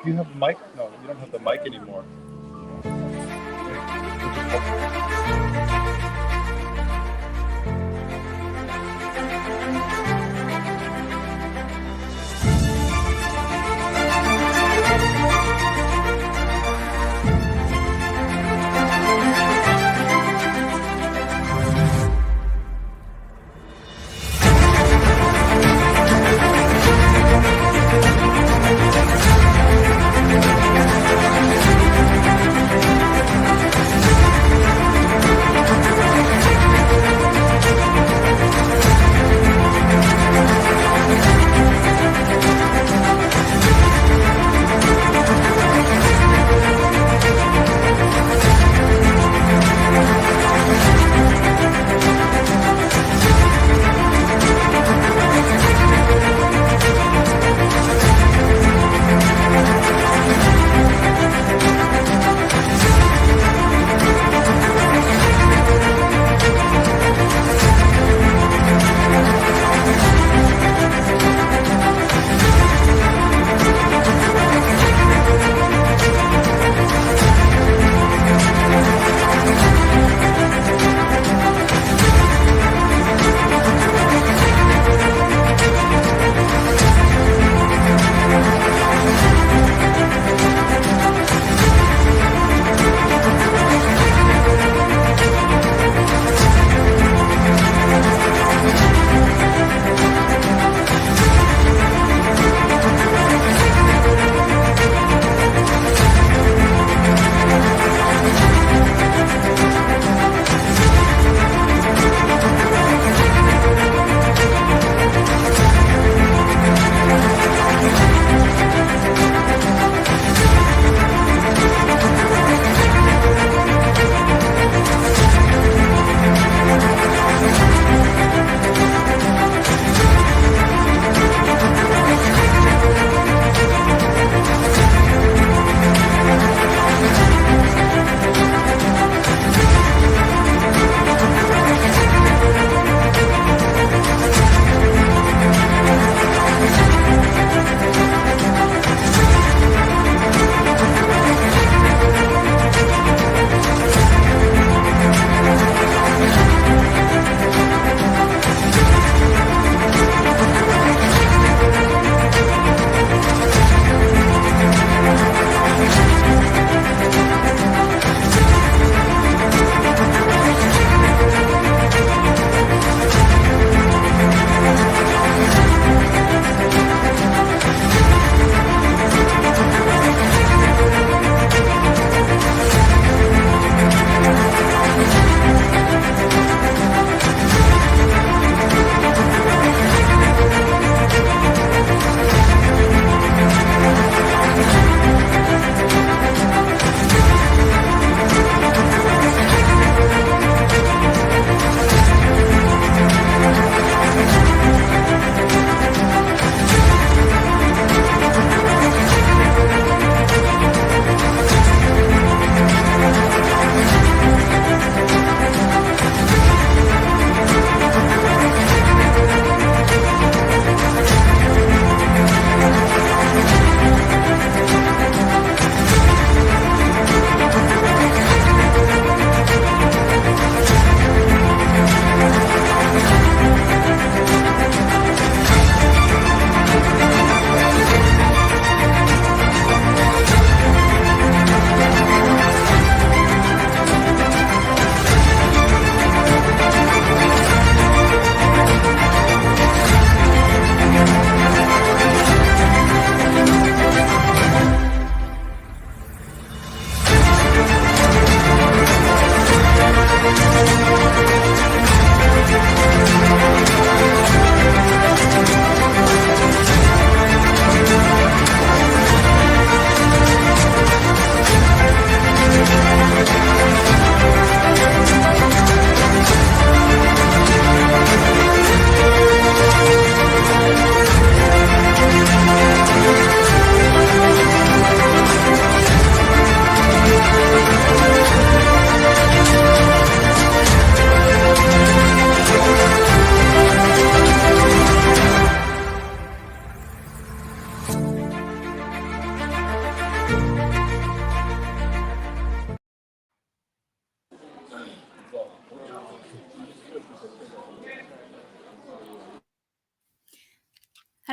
you have a mic? No, you don't have the mic anymore.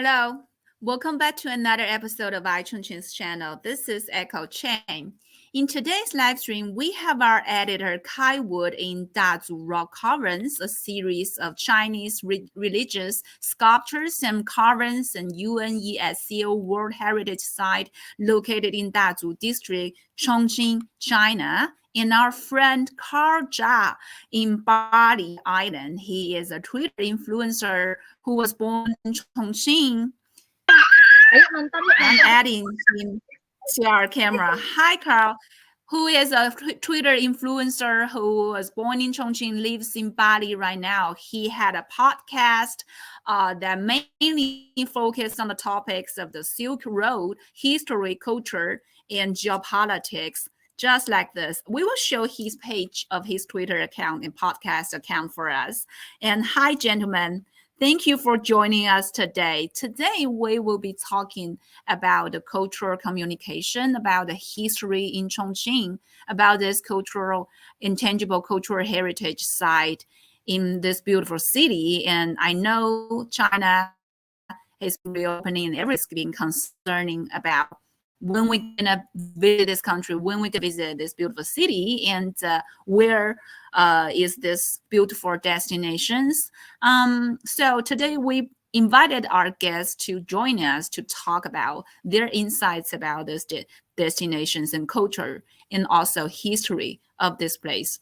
Hello, welcome back to another episode of iChongqing's channel. This is Eiko Chang. In today's live stream, we have our editor Kai Wood in Dazu Rock Carvings, a series of Chinese religious sculptures and carvings and UNESCO World Heritage Site located in Dazu District, Chongqing, China. And our friend Carl Zha in Bali Island. He is a Twitter influencer who was born in Chongqing. I'm adding him to our camera. Hi, Carl, who is a Twitter influencer who was born in Chongqing, lives in Bali right now. He had a podcast that mainly focused on the topics of the Silk Road, history, culture, and geopolitics. Just like this, we will show his page of his Twitter account and podcast account for us. And hi, gentlemen. Thank you for joining us today. Today, we will be talking about the cultural communication, about the history in Chongqing, about this cultural, intangible cultural heritage site in this beautiful city. And I know China is reopening and everything's been concerning about when we're going to visit this country, when we can visit this beautiful city, and where is this beautiful destinations. So today we invited our guests to join us to talk about their insights about these destinations and culture and also history of this place.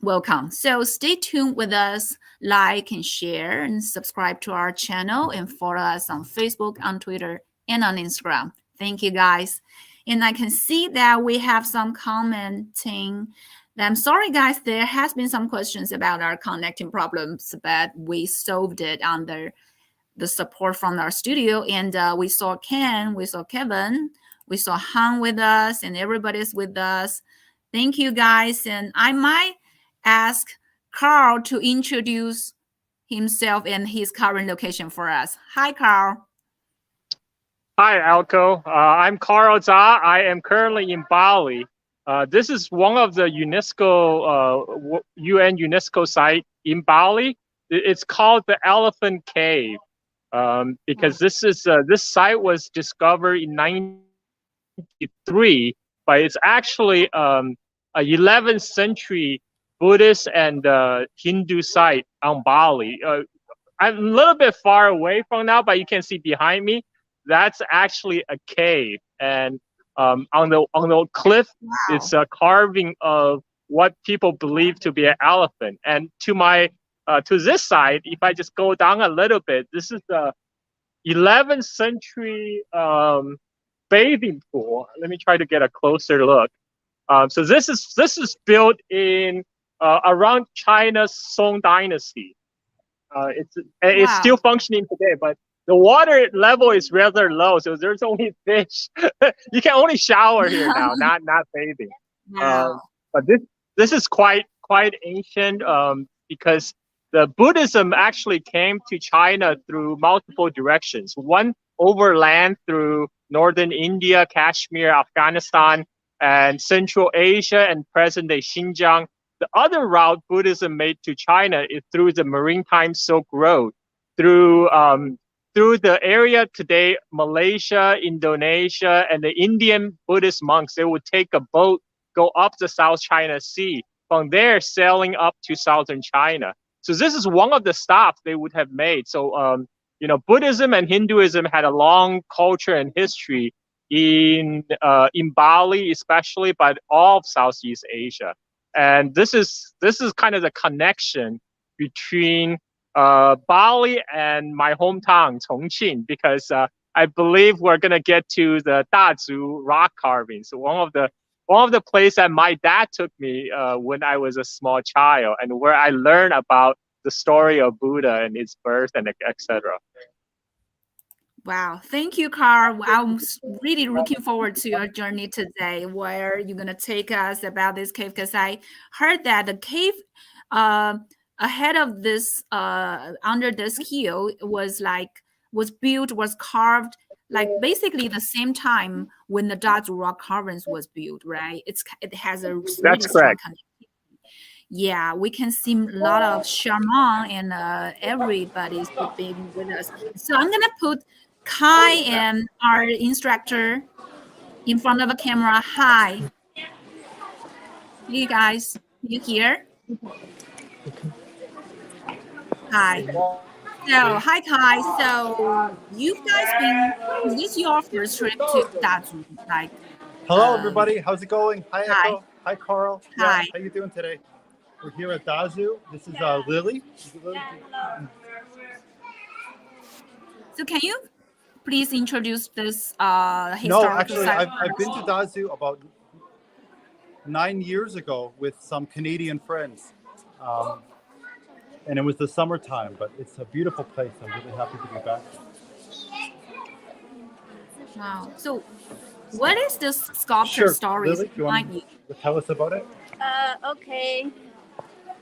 Welcome. So stay tuned with us, like and share and subscribe to our channel and follow us on Facebook, on Twitter, and on Instagram. Thank you, guys. And I can see that we have some commenting. I'm sorry, guys, there has been some questions about our connecting problems, but we solved it under the support from our studio. And we saw Ken, we saw Kevin, we saw Han with us, and everybody's with us. Thank you, guys. And I might ask Carl to introduce himself and his current location for us. Hi, Carl. Hi, Eiko. I'm Carl Zha. I am currently in Bali. This is one of the UNESCO, UN UNESCO site in Bali. It's called the Elephant Cave because this site was discovered in 1993, but it's actually a 11th century Buddhist and Hindu site on Bali. I'm a little bit far away from now, but you can see behind me. That's actually a cave, and on the cliff, it's a carving of what people believe to be an elephant. And to this side, if I just go down a little bit, this is the 11th century bathing pool. Let me try to get a closer look. So this is built in around China's Song Dynasty. It's still functioning today, but the water level is rather low, so there's only fish. You can only shower here now, not bathing. Wow. But this is quite ancient because the Buddhism actually came to China through multiple directions. One overland through northern India, Kashmir, Afghanistan, and Central Asia and present-day Xinjiang. The other route Buddhism made to China is through the Maritime Silk Road, through the area today, Malaysia, Indonesia, and the Indian Buddhist monks. They would take a boat, go up the South China Sea, from there sailing up to southern China. So this is one of the stops they would have made. So Buddhism and Hinduism had a long culture and history in Bali, especially, but all of Southeast Asia. And this is kind of the connection between Bali and my hometown, Chongqing, because I believe we're gonna get to the Dazu Rock Carvings, one of the places that my dad took me when I was a small child, and where I learned about the story of Buddha and his birth and etc. Wow. Thank you, Carl. I'm really looking forward to your journey today, where you're going to take us about this cave, because I heard that the cave ahead of this, under this hill was carved, like basically the same time when the Dazu Rock Carvings was built, right? It has a really strong connection. Yeah, we can see a lot of Sharman and everybody's being with us. So I'm gonna put Kai and our instructor in front of a camera. Hi, you guys, you here? Hi. So hi Kai. So you guys is this your first trip to Dazu? Like, Hello, everybody. How's it going? Hi, Hi. Eiko. Hi, Carl. Hi. Yeah, how you doing today? We're here at Dazu. This is Lily. Is it Lily? So can you please introduce this No, historical actually, site? I've been to Dazu about 9 years ago with some Canadian friends. And it was the summertime, but it's a beautiful place. I'm really happy to be back. Wow. So what is this sculpture story Lily, you want behind you? to tell us about it? Okay.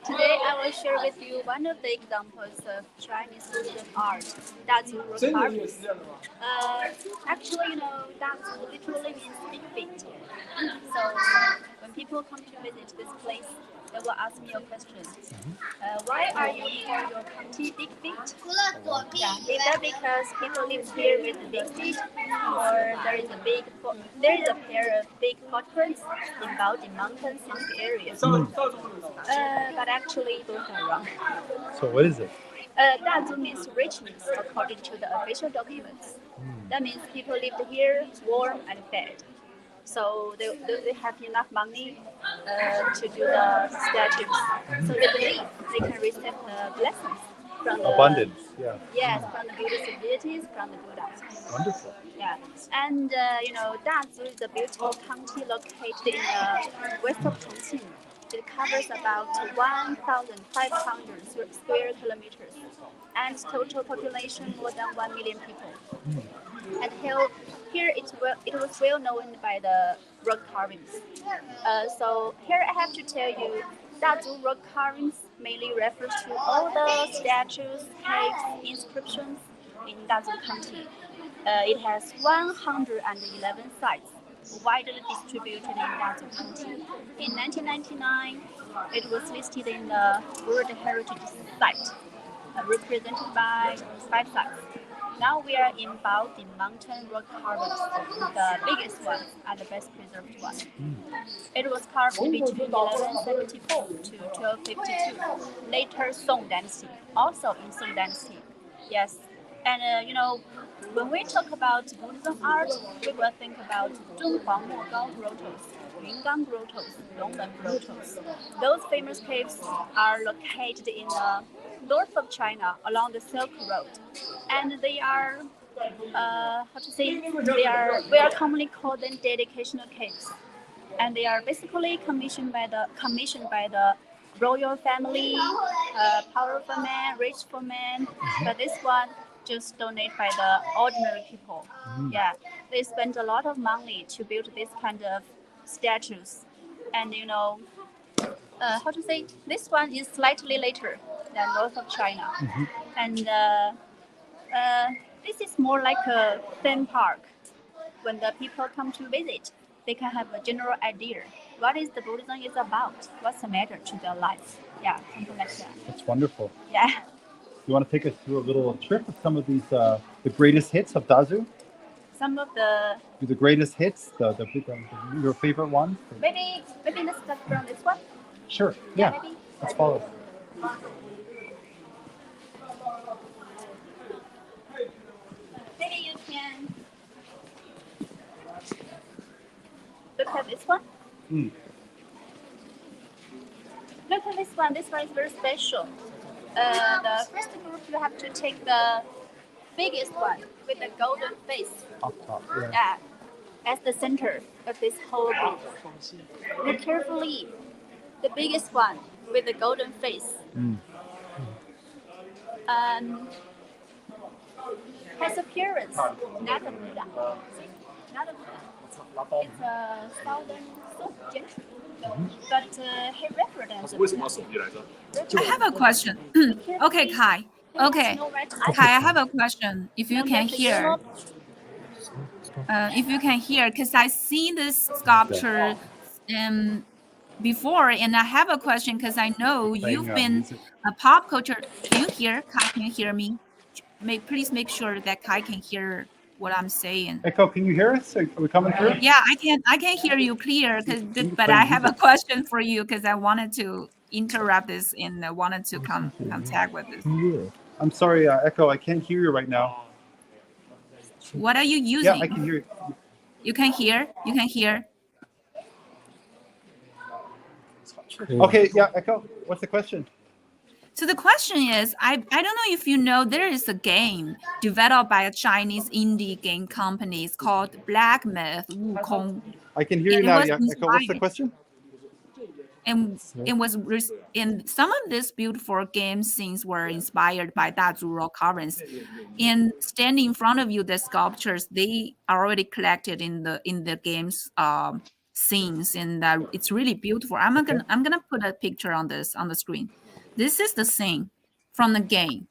Today I will share with you one of the examples of Chinese fusion art, Dazu Rock Carvings. Actually, Dazu literally means big feet. So when people come to visit this place, they will ask me a question. Why are you called your country big feet? Yeah, is that because people live here with big feet, or there is a pair of big footprints involved in mountains and areas? But actually, both are wrong. So what is it? Dazu means richness according to the official documents. That means people lived here, warm and fed. So they have enough money to do the statues. So they believe they can receive the blessings from the Abundance, yeah. Yes, from the beautiful deities, from the Buddhas. Wonderful. Yeah, and Dazu is a beautiful county located in the west of Chongqing. It covers about 1,500 square kilometers, and total population more than 1 million people. And here it was well known by the rock carvings. So here I have to tell you, Dazu rock carvings mainly refers to all the statues, caves, inscriptions in Dazu County. It has 111 sites, widely distributed in Dazu County. In 1999, it was listed in the World Heritage Site, represented by 5 sites. Now we are involved in mountain rock carvings, the biggest one and the best preserved one. It was carved between 1174 to 1252, later Song Dynasty, also in Song Dynasty. Yes, and when we talk about Buddhism art, we will think about Zhonghuang Mogao grottos, Yungang grottos, Dongmen grottos. Those famous caves are located in the north of China along the Silk Road, and they are we are commonly called them dedicational caves, and they are basically commissioned by the royal family, powerful man, richful man. But this one just donated by the ordinary people. Yeah, they spend a lot of money to build this kind of statues, and this one is slightly later than north of China, and this is more like a theme park. When the people come to visit, they can have a general idea what is the Buddhism is about, what's the matter to their life. Yeah, something like that. That's wonderful. Yeah. You want to take us through a little trip of some of these, the greatest hits of Dazu? Some of the greatest hits, your favorite ones? maybe let's start from this one. Sure. Yeah. Maybe. Let's follow. Maybe you can look at this one. Look at this one. This one is very special. The first group, you have to take the biggest one with the golden face. Up top. Yeah. Yeah, as the center of this whole group. Look carefully. The biggest one with the golden face. Has appearance not a Buddha. See? Not a Buddha. It's a southern Song gentry. But he represents. I have a question. Okay, Kai. Okay, Kai, I have a question. If you can hear, because I see this sculpture before, and I have a question because I know you've been music. a pop culture. Can you hear? Kai, can you hear me? Please make sure that Kai can hear what I'm saying. Echo, can you hear us? Are we coming through? Yeah, I can hear you clear. But I have a question for you because I wanted to interrupt this and I wanted to contact with this. I'm sorry, Echo, I can't hear you right now. What are you using? Yeah, I can hear you. You can hear? You can hear? Okay, yeah, Echo, what's the question? So the question is, I don't know if you know, there is a game developed by a Chinese indie game company. It's called Black Myth Wukong. I can hear you now, yeah. Echo, what's the question? And some of these beautiful game scenes were inspired by Dazu Rock Carvings. And standing in front of you, the sculptures, they are already collected in the game's scenes, and it's really beautiful. I'm gonna put a picture on the screen. This is the scene from the game.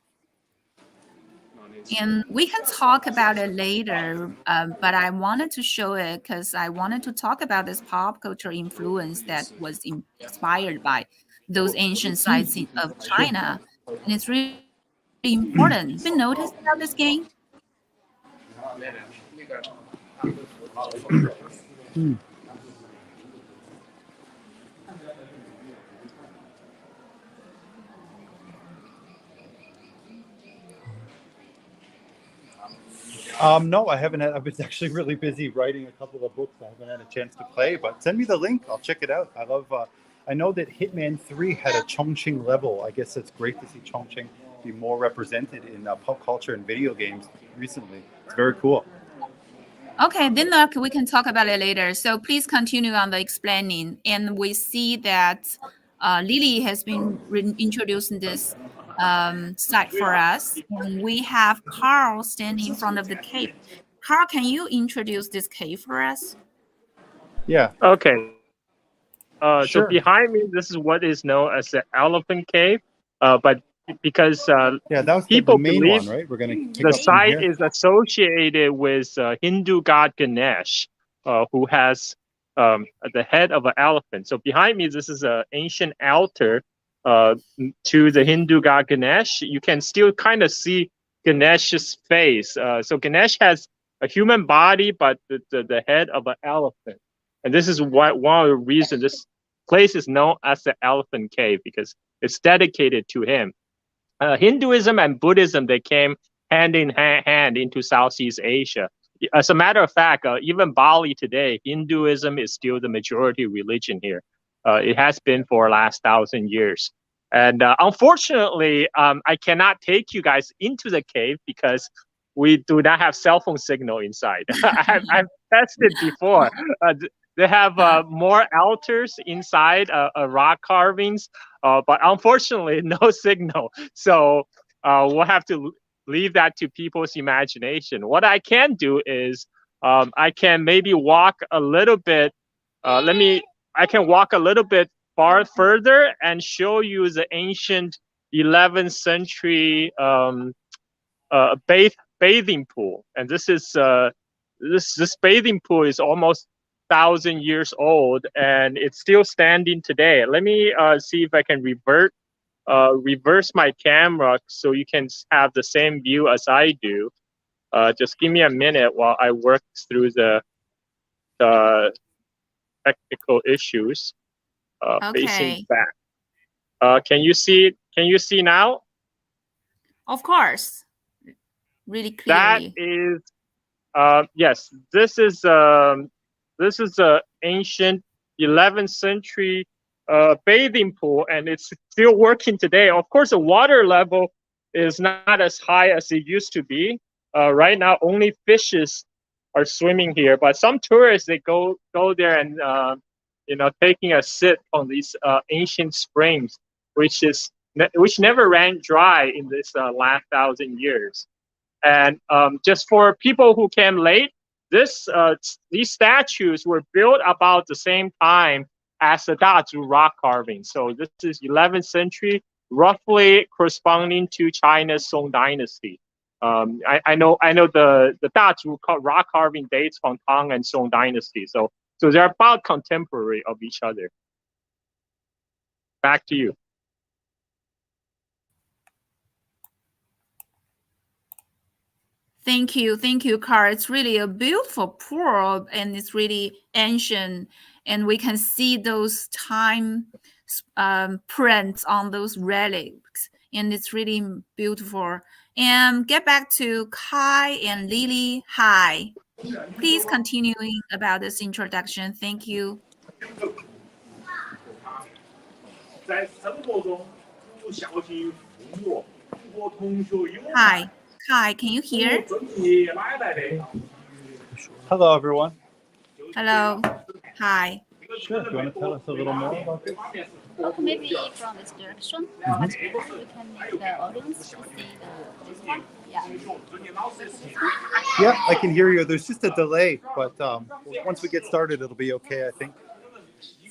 And we can talk about it later, but I wanted to show it because I wanted to talk about this pop culture influence that was inspired by those ancient sites of China. And it's really important. Have you noticed about this game? No, I haven't had. I've been actually really busy writing a couple of books. I haven't had a chance to play, but send me the link. I'll check it out. I love. I know that Hitman 3 had a Chongqing level. I guess it's great to see Chongqing be more represented in pop culture and video games recently. It's very cool. Okay, then we can talk about it later. So please continue on the explaining. And we see that Lily has been introducing this site for us. And we have Carl standing in front of the cave. Carl, can you introduce this cave for us? Yeah. Okay. Sure. So behind me, this is what is known as the Elephant Cave. But because yeah, that was people the main believe one, right? We're gonna the site is associated with Hindu god Ganesh, who has the head of an elephant. So behind me, this is an ancient altar to the Hindu god Ganesh. You can still kind of see Ganesh's face. So Ganesh has a human body, but the head of an elephant. And this is one of the reasons this place is known as the Elephant Cave, because it's dedicated to him. Hinduism and Buddhism, they came hand in hand into Southeast Asia. As a matter of fact, even Bali today, Hinduism is still the majority religion here. It has been for the last 1,000 years. And unfortunately, I cannot take you guys into the cave because we do not have cell phone signal inside. I've tested before. They have more altars inside, rock carvings, but unfortunately, no signal. So we'll have to leave that to people's imagination. What I can do is I can maybe walk a little bit. I can walk a little bit further and show you the ancient 11th century bathing pool. And this is this bathing pool is almost 1,000 years old, and it's still standing today. Let me see if I can reverse my camera so you can have the same view as I do. Just give me a minute while I work through the technical issues. Facing back. Can you see? Can you see now? Of course, really clearly. That is, yes. This is an ancient 11th century bathing pool, and it's still working today. Of course, the water level is not as high as it used to be. Right now, only fishes are swimming here, but some tourists, they go there and taking a sip on these ancient springs, which never ran dry in this last 1,000 years. And just for people who came late, these statues were built about the same time as the Dazu Rock Carvings. So this is 11th century, roughly corresponding to China's Song Dynasty. I know the Dazu Rock Carving dates from Tang and Song Dynasty. So they're about contemporary of each other. Back to you. Thank you, Carl. It's really a beautiful pearl, and it's really ancient, and we can see those time prints on those relics, and it's really beautiful. And get back to Kai and Lily. Hi, please continuing about this introduction. Thank you. 在生活中不小心父母和同学有 Hi, Kai, can you hear? 真爷奶奶的。 Hello, everyone. Hello. Hi. Sure. Do you want to tell us a little more about this? Okay, maybe from this direction, we can make the audience to see this one. Yeah. Yeah, I can hear you. There's just a delay, but once we get started, it'll be okay, I think.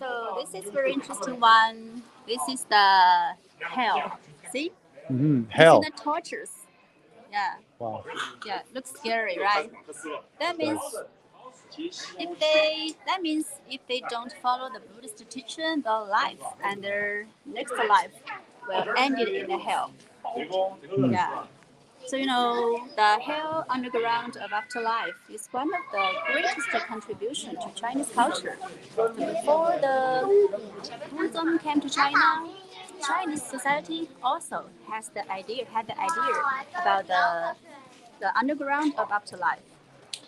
So this is very interesting one. This is the hell. See? Hell. This is the tortures. Yeah. Wow. Yeah. Looks scary, right? That means if they don't follow the Buddhist teaching, their life and their next life will end it in the hell. Yeah. So the hell underground of afterlife is one of the greatest contribution to Chinese culture. Before the Buddhism came to China, Chinese society also had the idea about the underground of afterlife.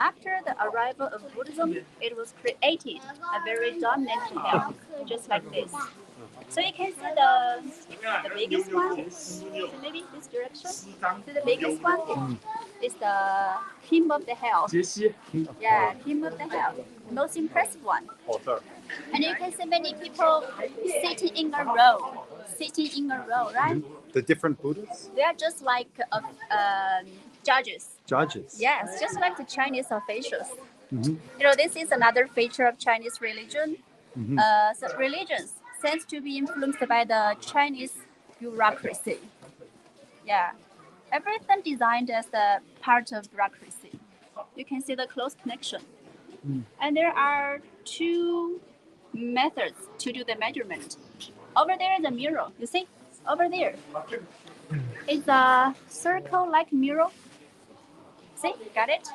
After the arrival of Buddhism, it was created a very dominant hell, just like this. So you can see the biggest one, so maybe this direction. So the biggest one is the King of the Hell. Yeah, King of the Hell. Most impressive one. Oh, sorry. And you can see many people sitting in a row, right? The different Buddhas? They are just like judges. Judges. Yes, just like the Chinese officials. This is another feature of Chinese religion. So religions tends to be influenced by the Chinese bureaucracy. Yeah, everything designed as a part of bureaucracy. You can see the close connection. And there are two methods to do the measurement. Over there is a mirror. You see, over there. It's a circle-like mirror. See, got it?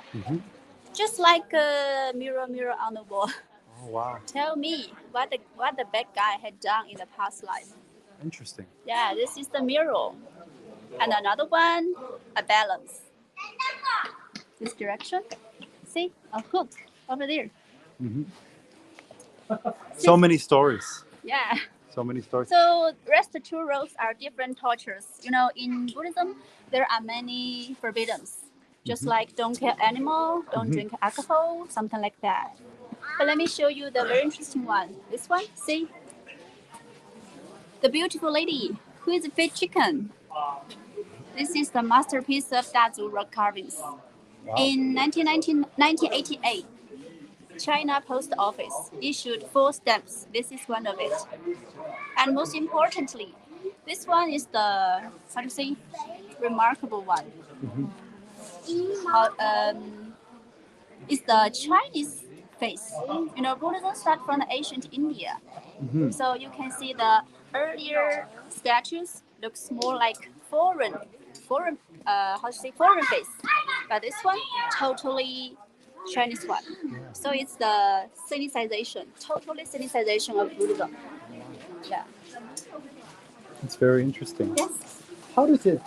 Just like a mirror on the wall. Oh, wow. Tell me what the bad guy had done in the past life. Interesting. Yeah, this is the mirror. And another one, a balance. This direction. See, a hook over there. So many stories. Yeah. So many stories. So rest two rows are different tortures. In Buddhism, there are many forbiddens. Just like don't kill animal, don't drink alcohol, something like that. But let me show you the very interesting one. This one, see? The beautiful lady who is fed chicken. This is the masterpiece of Dazu Rock Carvings. Wow. In 1988, China Post Office issued 4 stamps. This is one of it. And most importantly, this one is the, remarkable one. It's the Chinese face. Buddhism started from the ancient India. So you can see the earlier statues looks more like foreign face. But this one, totally Chinese one. So it's the totally Sinicization of Buddhism. Yeah. It's very interesting. Yes. How does it,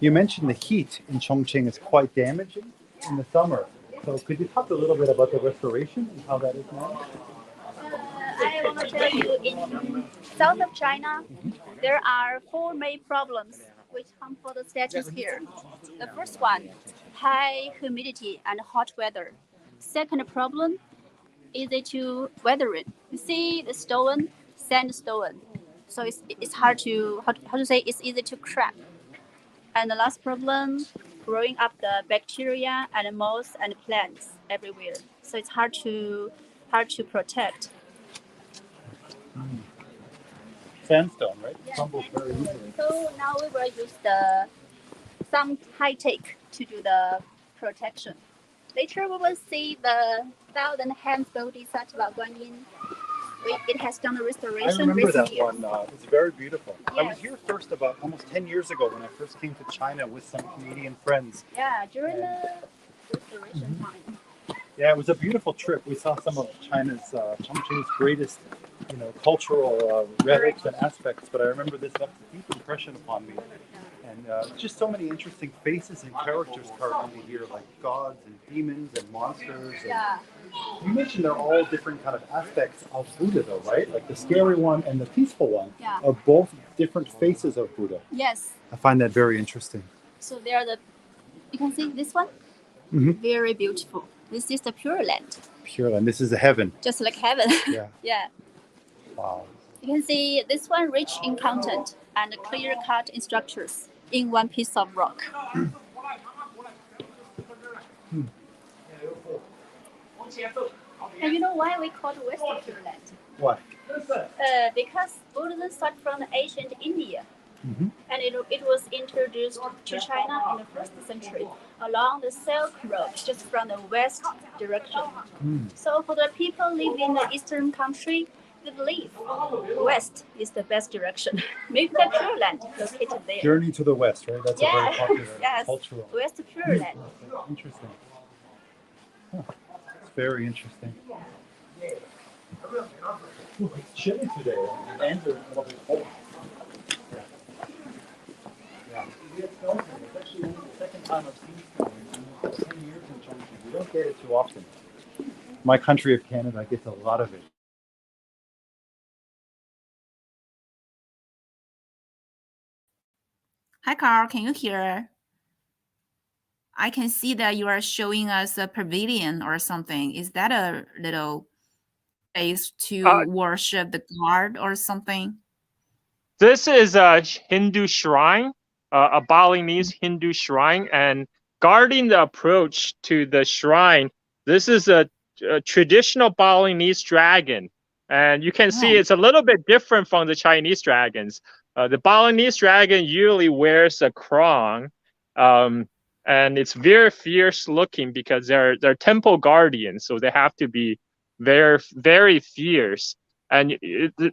you mentioned the heat in Chongqing is quite damaging in the summer. So could you talk a little bit about the restoration and how that is now? I want to tell you, in south of China, there are 4 main problems which harm for the statues here. The first one, high humidity and hot weather. Second problem, easy to weathering. You see the stone, sandstone. So it's hard to, it's easy to crack. And the last problem, growing up the bacteria and moss and plants everywhere. So it's hard to protect. Sandstone, right? Yeah, Crumbles very easily. So now we will use some high tech to do the protection. Later we will see the 1,000 hands Bodhisattva Guanyin it has done a I restoration remember that recently. one. It's very beautiful. I was Yes. here first about almost 10 years ago when I first came to China with some Canadian friends. Yeah, during the restoration time. Yeah, it was a beautiful trip. We saw some of China's, Chongqing's greatest, cultural relics and aspects. But I remember this left a deep impression upon me. And just so many interesting faces and characters carved into here, like gods and demons and monsters. And Yeah. you mentioned they're all different kind of aspects of Buddha, though, right? Like the scary one and the peaceful one Yeah. are both different faces of Buddha. Yes. I find that very interesting. So they are you can see this one? Mhm. Very beautiful. This is the Pure Land, Pure Land. This is a heaven. just like heaven. Yeah. Yeah. Wow. You can see this one rich in content and clear-cut in structures in one piece of rock. And you know why we call it Western Pure Land? Why? Because Buddhism started from ancient India. Mhm. And it was introduced to China in the 1st century along the Silk Road, just from the west direction. So for the people living in the eastern country, they believe west is the best direction. Maybe the Pure Land located there. Journey to the West, right? That's a very popular Yes. cultural. West Pure Land. Interesting. Huh. It's very interesting. Ooh, it's chilly today. The hands are a little bit cold. Yeah. We get snow here. It's actually only the second time I've seen snow in 10 years in Chongqing. We don't get it too often. My country of Canada gets a lot of it. Hi, Carl. Can you hear? I can see that you are showing us a pavilion or something. Is that a little place to worship the god or something? This is a Hindu shrine, a Balinese Hindu shrine, and guarding the approach to the shrine, this is a traditional Balinese dragon. And you can see it's a little bit different from the Chinese dragons. The Balinese dragon usually wears a crown, and it's very fierce looking because they're temple guardians, so they have to be very, very fierce. And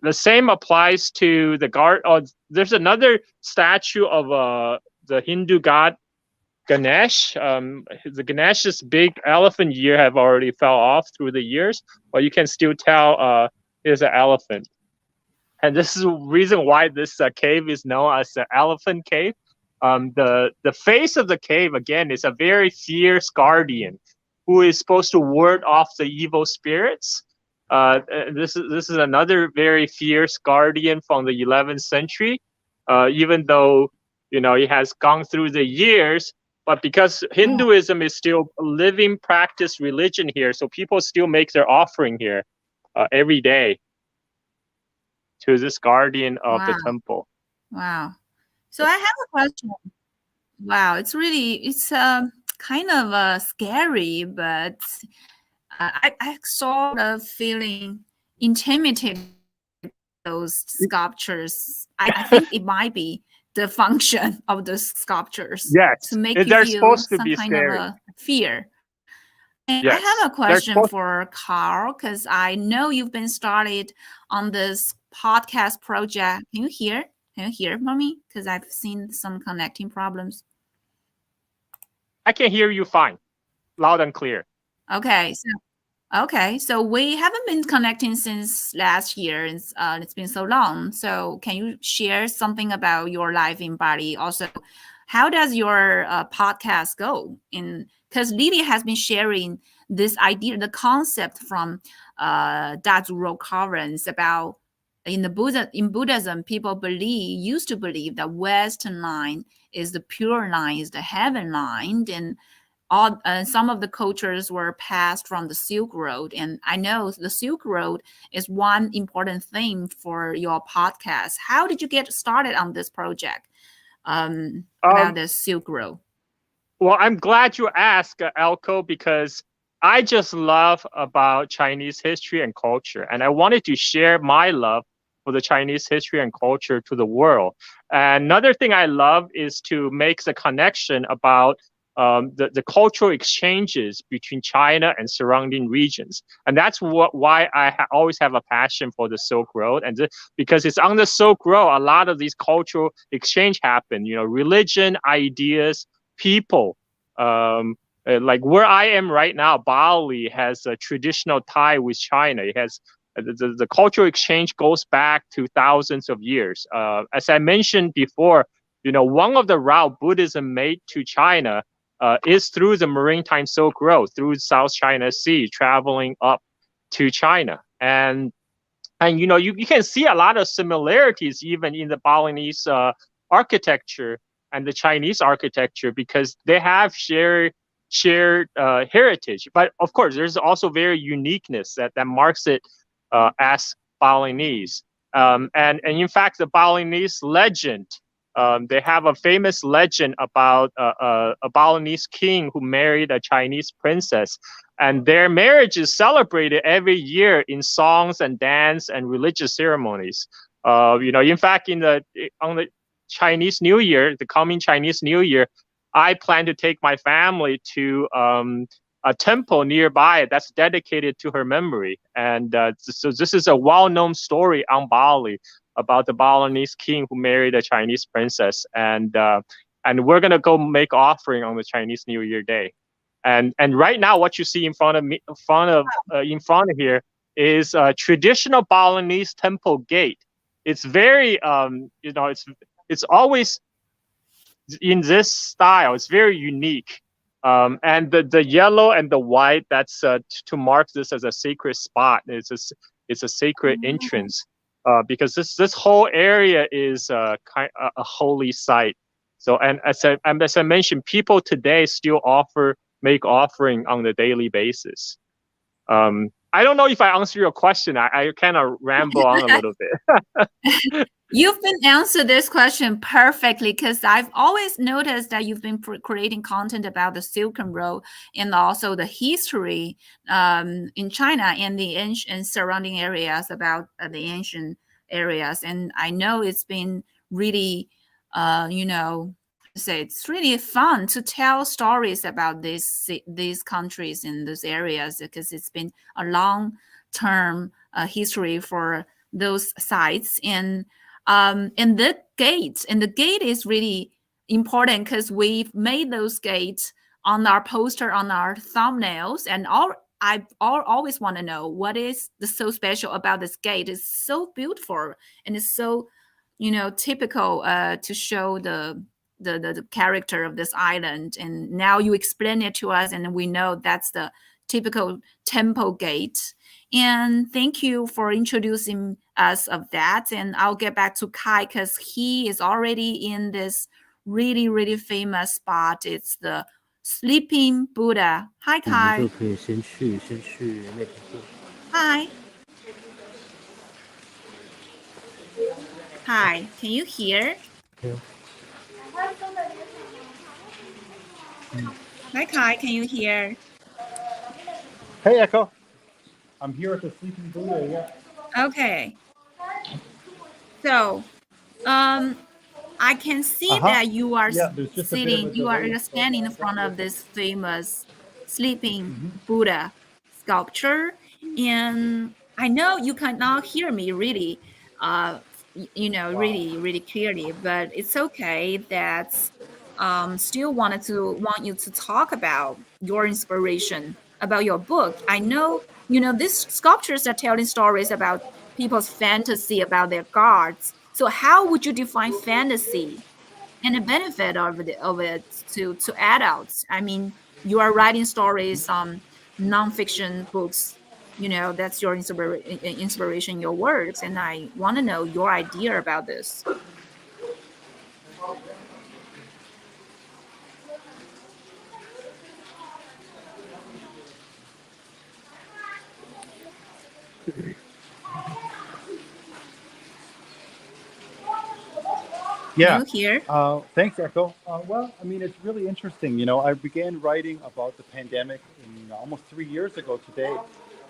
the same applies to the guard. There's another statue of the Hindu god Ganesh. The Ganesh's big elephant ear have already fell off through the years, but you can still tell it's an elephant. And this is the reason why this cave is known as the Elephant Cave. The face of the cave, again, is a very fierce guardian who is supposed to ward off the evil spirits. This is another very fierce guardian from the 11th century, even though it has gone through the years. But because Hinduism is still a living practice religion here, so people still make their offering here every day to this guardian of the temple. Wow. So I have a question. Wow, it's kind of scary, but I sort of feeling intimidated by those sculptures. I think it might be the function of the sculptures. Yes, to make they're you feel supposed to some be kind scary. of a fear. And Yes, I have a question supposed- for Carl, because I know you've been started on this podcast project. Can you hear? Can you hear, mommy? Because I've seen some connecting problems. I can hear you fine, loud and clear. Okay, so we haven't been connecting since last year. It's been so long. So can you share something about your life in Bali? Also, how does your podcast go? Because Lily has been sharing this idea, the concept from Dazu Rock Carvings about in Buddhism, people used to believe that Western line is the pure line, is the heaven line, and some of the cultures were passed from the Silk Road. And I know the Silk Road is one important theme for your podcast. How did you get started on this project about the Silk Road? Well, I'm glad you asked, Eiko, because I just love about Chinese history and culture. And I wanted to share my love for the Chinese history and culture to the world. And another thing I love is to make the connection about the cultural exchanges between China and surrounding regions. And that's why I always have a passion for the Silk Road. And because it's on the Silk Road, a lot of these cultural exchange happen, religion, ideas, people. Like where I am right now, Bali has a traditional tie with China. It has the cultural exchange goes back to thousands of years. As I mentioned before, one of the route Buddhism made to China is through the Maritime Silk Road, through South China Sea, traveling up to China. And you can see a lot of similarities even in the Balinese architecture and the Chinese architecture, because they have shared heritage. But of course, there's also very uniqueness that marks it as Balinese. And in fact, the Balinese legend, they have a famous legend about a Balinese king who married a Chinese princess, and their marriage is celebrated every year in songs and dance and religious ceremonies. In fact, on the Chinese New Year, the coming Chinese New Year, I plan to take my family to a temple nearby that's dedicated to her memory. And so this is a well-known story on Bali about the Balinese king who married a Chinese princess. And we're going to go make offering on the Chinese New Year day. And right now, what you see in front of here is a traditional Balinese temple gate. It's very, it's always in this style. It's very unique. And the yellow and the white, that's to mark this as a sacred spot. It's a sacred entrance, because this whole area is a holy site. So, and as I mentioned, people today still make offering on a daily basis. I don't know if I answered your question. I kind of ramble on a little bit. You've been answered this question perfectly, because I've always noticed that you've been creating content about the Silk Road and also the history in China and the ancient surrounding areas, about the ancient areas. And I know it's been really, it's really fun to tell stories about these countries and those areas, because it's been a long-term history for those sites. And the gate is really important, because we've made those gates on our poster, on our thumbnails, and I always want to know what is so special about this gate. It's so beautiful, and it's so typical to show the character of this island. And now you explain it to us, and we know that's the typical temple gate. And thank you for introducing us of that. And I'll get back to Kai, because he is already in this really, really famous spot. It's the Sleeping Buddha. Hi, Kai. Hi. Hi, can you hear? Hi, Kai, can you hear? Hey, Echo. I'm here at the Sleeping Buddha, yeah. Okay. So, I can see that you are sitting, you are standing in front of this famous Sleeping Buddha sculpture. And I know you cannot hear me really, really, really clearly, but it's okay. That's still want you to talk about your inspiration, about your book. I know, these sculptures are telling stories about people's fantasy about their gods. So how would you define fantasy and the benefit of it to adults? I mean, you are writing stories, nonfiction books, that's your inspiration, your works. And I want to know your idea about this. Yeah. Here. Thanks, Echo. Well, I mean, it's really interesting. I began writing about the pandemic almost 3 years ago today,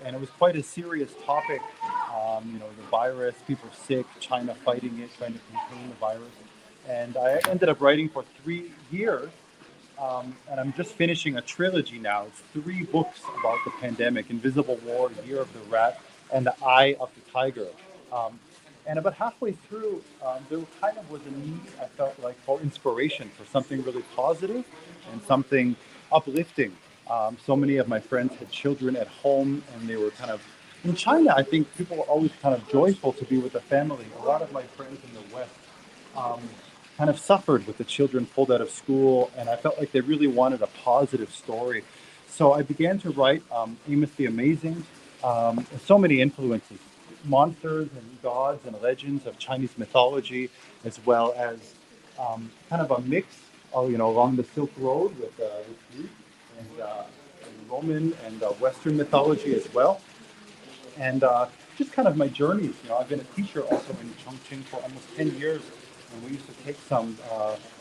and it was quite a serious topic. The virus, people sick, China fighting it, trying to contain the virus. And I ended up writing for 3 years and I'm just finishing a trilogy now. It's 3 books about the pandemic: Invisible War, Year of the Rat, and The Eye of the Tiger. And about halfway through, there kind of was a need, I felt like, for inspiration, for something really positive and something uplifting. So many of my friends had children at home, and they were kind of in China. I think people were always kind of joyful to be with the family. A lot of my friends in the West kind of suffered with the children pulled out of school, and I felt like they really wanted a positive story. So I began to write Amos the Amazing. So many influences, monsters and gods and legends of Chinese mythology, as well as kind of a mix, along the Silk Road with Greek and Roman and Western mythology as well. And just kind of my journeys. I've been a teacher also in Chongqing for almost 10 years, and we used to take some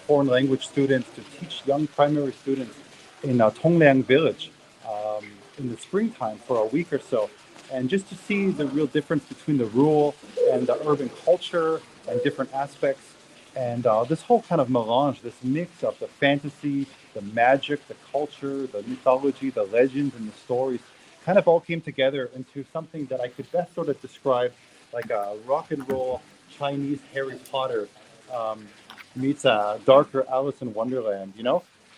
foreign language students to teach young primary students in Tongliang village in the springtime for a week or so. And just to see the real difference between the rural and the urban culture and different aspects. And this whole kind of melange, this mix of the fantasy, the magic, the culture, the mythology, the legends, and the stories kind of all came together into something that I could best sort of describe like a rock and roll Chinese Harry Potter meets a darker Alice in Wonderland,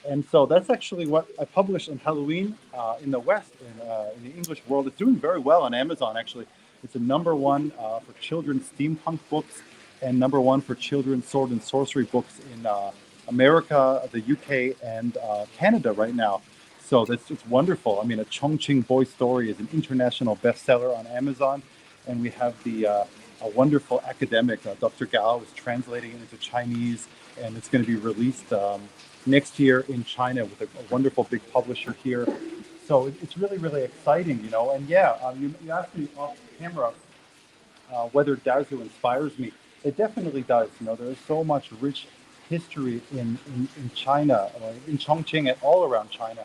And so that's actually what I published on Halloween in the West, in the English world. It's doing very well on Amazon, actually. It's a #1 for children's steampunk books and #1 for children's sword and sorcery books in America, the UK, and Canada right now. So it's wonderful. I mean, A Chongqing Boy Story is an international bestseller on Amazon. And we have a wonderful academic, Dr. Gao, is translating it into Chinese, and it's going to be released next year in China with a wonderful big publisher here. So it's really, really exciting, And yeah, you asked me off camera whether Dazu inspires me. It definitely does. There is so much rich history in China, in Chongqing and all around China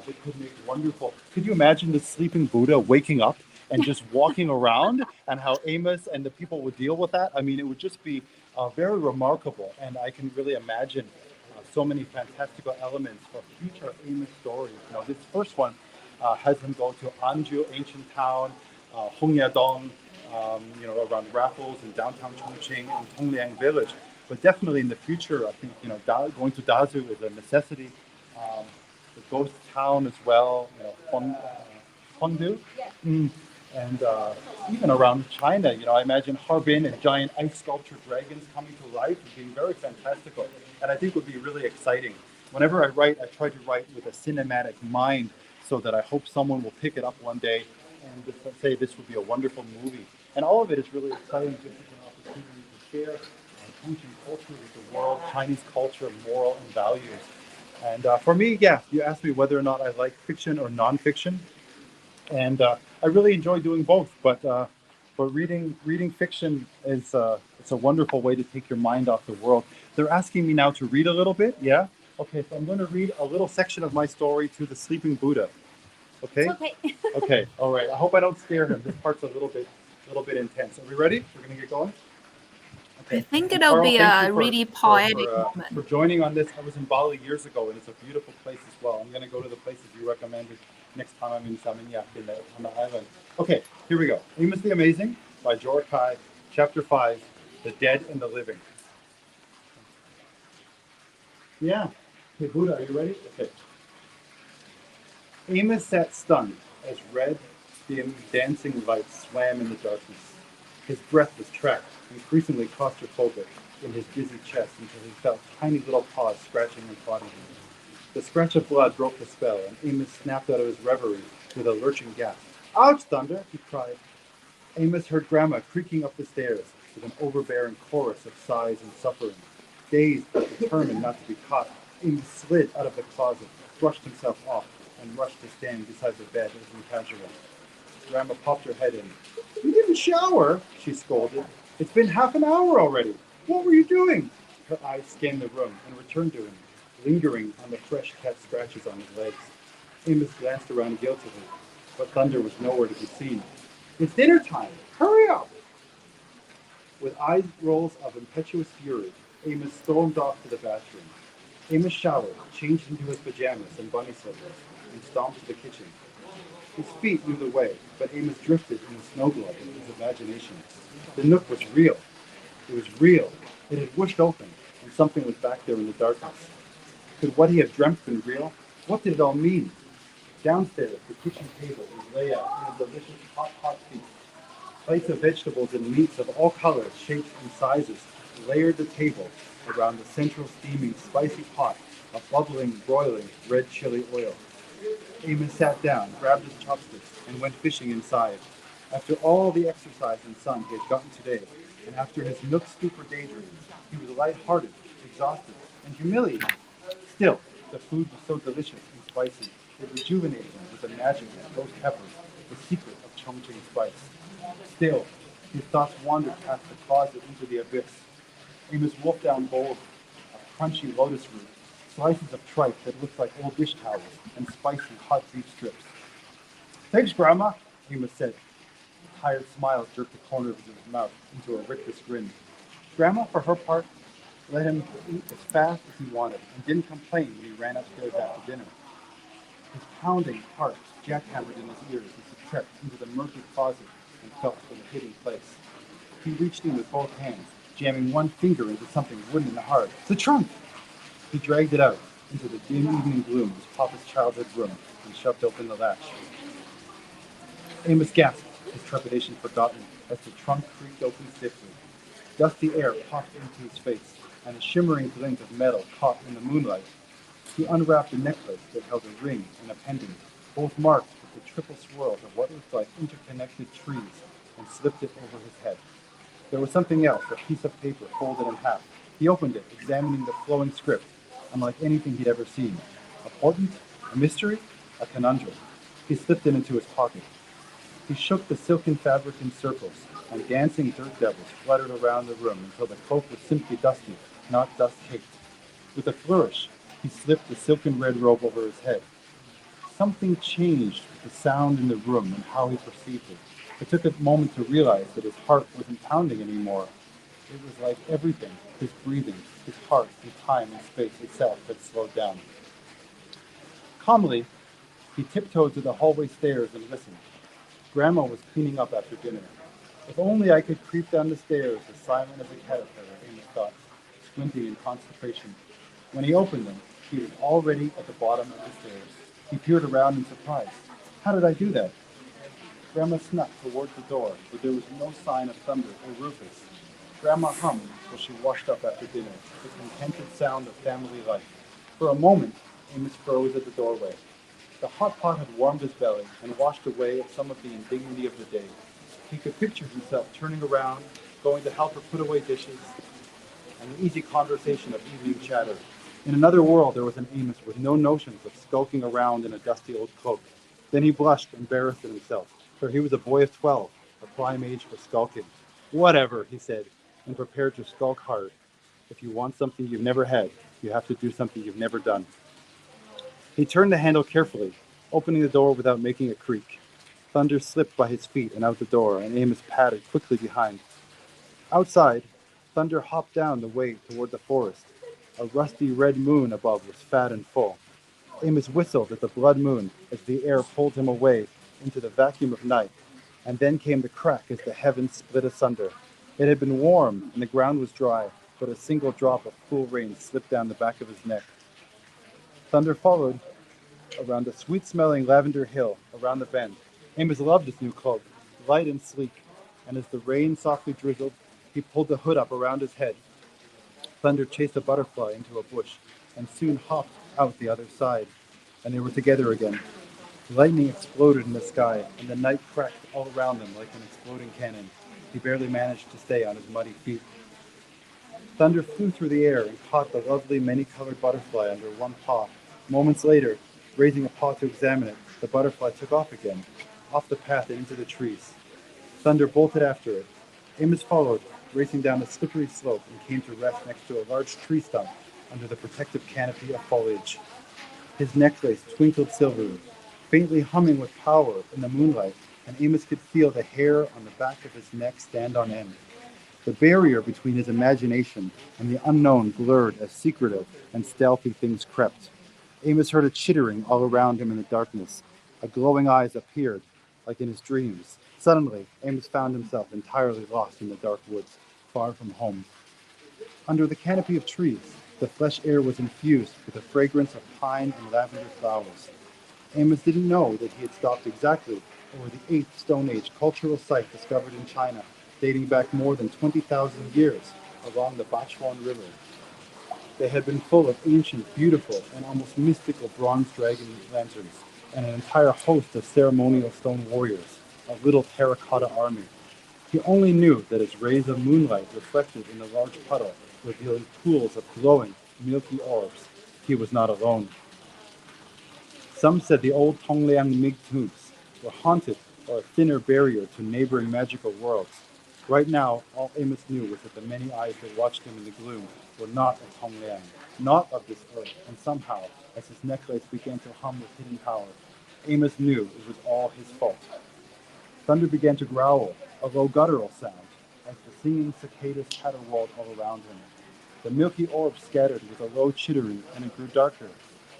that could make wonderful. Could you imagine the sleeping Buddha waking up and just walking around, and how Amos and the people would deal with that? I mean, it would just be very remarkable, and I can really imagine so many fantastical elements for future Amos stories. This first one has him go to Anju, ancient town, Hongyadong, around Raffles and downtown Chongqing and Tongliang village. But definitely in the future, I think, going to Dazu is a necessity. The ghost town as well, Hongdu. And even around China, I imagine Harbin and giant ice sculpture dragons coming to life and being very fantastical. And I think would be really exciting. Whenever I write, I try to write with a cinematic mind so that I hope someone will pick it up one day and just say this would be a wonderful movie. And all of it is really exciting, just as an opportunity to share Chongqing culture with the world, Chinese culture, moral and values. And for me, yeah, you asked me whether or not I like fiction or nonfiction. And I really enjoy doing both, but reading fiction is it's a wonderful way to take your mind off the world. They're asking me now to read a little bit, yeah? Okay, so I'm going to read a little section of my story to the sleeping Buddha. Okay? Okay. Okay, all right. I hope I don't scare him. This part's a little bit intense. Are we ready? We're going to get going? Okay. I think it'll be a really poetic moment. For joining on this. I was in Bali years ago, and it's a beautiful place as well. I'm going to go to the places you recommended next time I'm in Seminyak on the island. Okay, here we go. Amos the Amazing by Dazu Rock Carvings, Chapter 5, The Dead and the Living. Yeah. Hey, Buddha, are you ready? Okay. Amos sat stunned as red, dim, dancing lights swam in the darkness. His breath was trapped, increasingly claustrophobic in his dizzy chest until he felt tiny little paws scratching and prodding him. The scratch of blood broke the spell, and Amos snapped out of his reverie with a lurching gasp. "Ouch, Thunder!" he cried. Amos heard Grandma creaking up the stairs with an overbearing chorus of sighs and suffering. Dazed but determined not to be caught, Amos slid out of the closet, brushed himself off, and rushed to stand beside the bed as in casual. Grandma popped her head in. "You didn't shower," she scolded. "It's been half an hour already. What were you doing?" Her eyes scanned the room and returned to him, lingering on the fresh cat scratches on his legs. Amos glanced around guiltily, but Thunder was nowhere to be seen. "It's dinner time. Hurry up!" With eye rolls of impetuous fury, Amos stormed off to the bathroom. Amos showered, changed into his pajamas and bunny slippers, and stomped to the kitchen. His feet knew the way, but Amos drifted in the snow globe of his imagination. The nook was real. It was real. It had whooshed open, and something was back there in the darkness. Could what he had dreamt been real? What did it all mean? Downstairs, the kitchen table was laid out in a delicious hot feast. Plates of vegetables and meats of all colors, shapes, and sizes layered the table around the central steaming, spicy pot of bubbling, broiling red chili oil. Amos sat down, grabbed his chopsticks, and went fishing inside. After all the exercise and sun he had gotten today, and after his nook stupor daydreams, he was light-hearted, exhausted, and humiliated. Still, the food was so delicious and spicy, it rejuvenated him with the magic of ghost peppers, the secret of Chongqing spice. Still, his thoughts wandered past the closet into the abyss. Amos wolfed down bowls of crunchy lotus root, slices of tripe that looked like old dish towels, and spicy hot beef strips. Thanks, Grandma, Amos said. A tired smile jerked the corners of his mouth into a rictus grin. Grandma, for her part, let him eat as fast as he wanted and didn't complain when he ran upstairs after dinner. His pounding heart jackhammered in his ears as he crept into the murky closet and felt for the hidden place. He reached in with both hands, jamming one finger into something wooden and hard. The trunk! He dragged it out into the dim evening gloom of his papa's childhood room and shoved open the latch. Amos gasped, his trepidation forgotten, as the trunk creaked open stiffly. Dusty air puffed into his face, and a shimmering glint of metal caught in the moonlight. He unwrapped a necklace that held a ring and a pendant, both marked with the triple swirls of what looked like interconnected trees, and slipped it over his head. There was something else, a piece of paper folded in half. He opened it, examining the flowing script, unlike anything he'd ever seen. A portent? A mystery? A conundrum. He slipped it into his pocket. He shook the silken fabric in circles, and dancing dirt devils fluttered around the room until the cloak was simply dusty, not dust-caked. With a flourish, he slipped the silken red robe over his head. Something changed with the sound in the room and how he perceived it. It took a moment to realize that his heart wasn't pounding anymore. It was like everything, his breathing, his heart, and time and space itself had slowed down. Calmly, he tiptoed to the hallway stairs and listened. Grandma was cleaning up after dinner. If only I could creep down the stairs as silent as a caterpillar, Amos thought, squinting in concentration. When he opened them, he was already at the bottom of the stairs. He peered around in surprise. How did I do that? Grandma snuck towards the door, but there was no sign of Thunder or Rufus. Grandma hummed as she washed up after dinner, the contented sound of family life. For a moment, Amos froze at the doorway. The hot pot had warmed his belly and washed away some of the indignity of the day. He could picture himself turning around, going to help her put away dishes, and an easy conversation of evening chatter. In another world, there was an Amos with no notions of skulking around in a dusty old cloak. Then he blushed, embarrassed at himself, for he was a boy of 12, a prime age for skulking. Whatever, he said, and prepared to skulk hard. If you want something you've never had, you have to do something you've never done. He turned the handle carefully, opening the door without making a creak. Thunder slipped by his feet and out the door, and Amos padded quickly behind. Outside, Thunder hopped down the way toward the forest. A rusty red moon above was fat and full. Amos whistled at the blood moon as the air pulled him away into the vacuum of night, and then came the crack as the heavens split asunder. It had been warm, and the ground was dry, but a single drop of cool rain slipped down the back of his neck. Thunder followed around a sweet-smelling lavender hill around the bend. Amos loved his new cloak, light and sleek, and as the rain softly drizzled, he pulled the hood up around his head. Thunder chased a butterfly into a bush and soon hopped out the other side, and they were together again. Lightning exploded in the sky, and the night cracked all around them like an exploding cannon. He barely managed to stay on his muddy feet. Thunder flew through the air and caught the lovely many-colored butterfly under one paw. Moments later, raising a paw to examine it, the butterfly took off again, off the path and into the trees. Thunder bolted after it. Amos followed, racing down a slippery slope, and came to rest next to a large tree stump under the protective canopy of foliage. His necklace twinkled silvery, faintly humming with power in the moonlight, and Amos could feel the hair on the back of his neck stand on end. The barrier between his imagination and the unknown blurred as secretive and stealthy things crept. Amos heard a chittering all around him in the darkness. A glowing eyes appeared, like in his dreams. Suddenly, Amos found himself entirely lost in the dark woods, far from home. Under the canopy of trees, the fresh air was infused with the fragrance of pine and lavender flowers. Amos didn't know that he had stopped exactly over the 8th Stone Age cultural site discovered in China, dating back more than 20,000 years along the Bachuan River. They had been full of ancient, beautiful, and almost mystical bronze dragon lanterns, and an entire host of ceremonial stone warriors, a little terracotta army. He only knew that as rays of moonlight reflected in the large puddle, revealing pools of glowing, milky orbs, he was not alone. Some said the old Tongliang Mig tombs were haunted or a thinner barrier to neighboring magical worlds. Right now, all Amos knew was that the many eyes that watched him in the gloom were not of Tongliang, not of this earth, and somehow, as his necklace began to hum with hidden power, Amos knew it was all his fault. Thunder began to growl, a low guttural sound, as the singing cicadas caterwauled all around him. The milky orbs scattered with a low chittering, and it grew darker.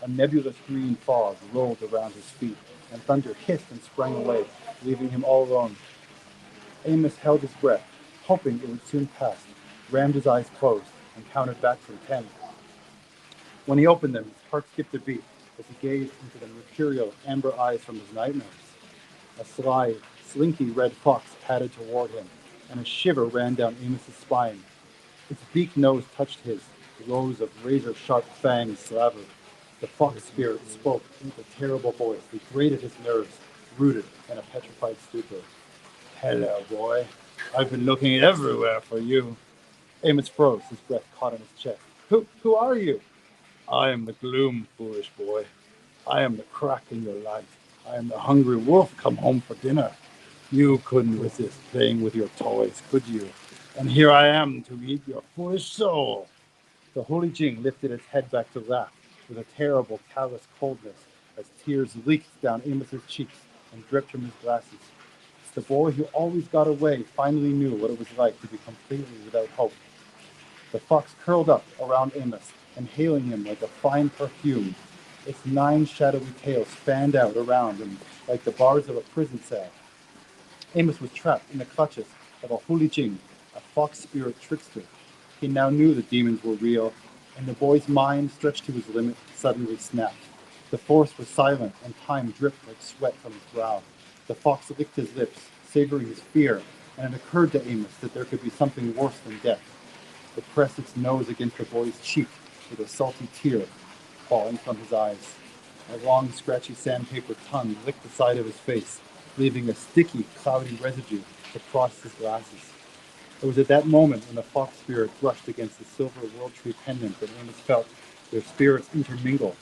A nebulous green fog rolled around his feet, and Thunder hissed and sprang away, leaving him all alone. Amos held his breath, hoping it would soon pass, rammed his eyes closed, and counted back from 10. When he opened them, his heart skipped a beat as he gazed into the mercurial amber eyes from his nightmares. A sly, slinky red fox padded toward him, and a shiver ran down Amos's spine. Its beak nose touched his, rows of razor-sharp fangs slavered. The fox spirit spoke with a terrible voice that grated his nerves, rooted in a petrified stupor. "Hello, boy. I've been looking everywhere for you." Amos froze, his breath caught in his chest. Who are you?" "I am the gloom, foolish boy. I am the crack in your light. I am the hungry wolf come home for dinner. You couldn't resist playing with your toys, could you? And here I am to eat your foolish soul." The Holy Jing lifted its head back to laugh with a terrible, callous coldness as tears leaked down Amos's cheeks and dripped from his glasses. The boy who always got away finally knew what it was like to be completely without hope. The fox curled up around Amos, inhaling him like a fine perfume. Its 9 shadowy tails fanned out around him like the bars of a prison cell. Amos was trapped in the clutches of a Holy Jing, a fox spirit trickster. He now knew the demons were real, and the boy's mind, stretched to his limit, suddenly snapped. The force was silent, and time dripped like sweat from his brow. The fox licked his lips, savoring his fear, and it occurred to Amos that there could be something worse than death. It pressed its nose against the boy's cheek with a salty tear falling from his eyes. A long, scratchy sandpaper tongue licked the side of his face, leaving a sticky, cloudy residue across his glasses. It was at that moment when the fox spirit brushed against the silver world tree pendant that Amos felt their spirits intermingle.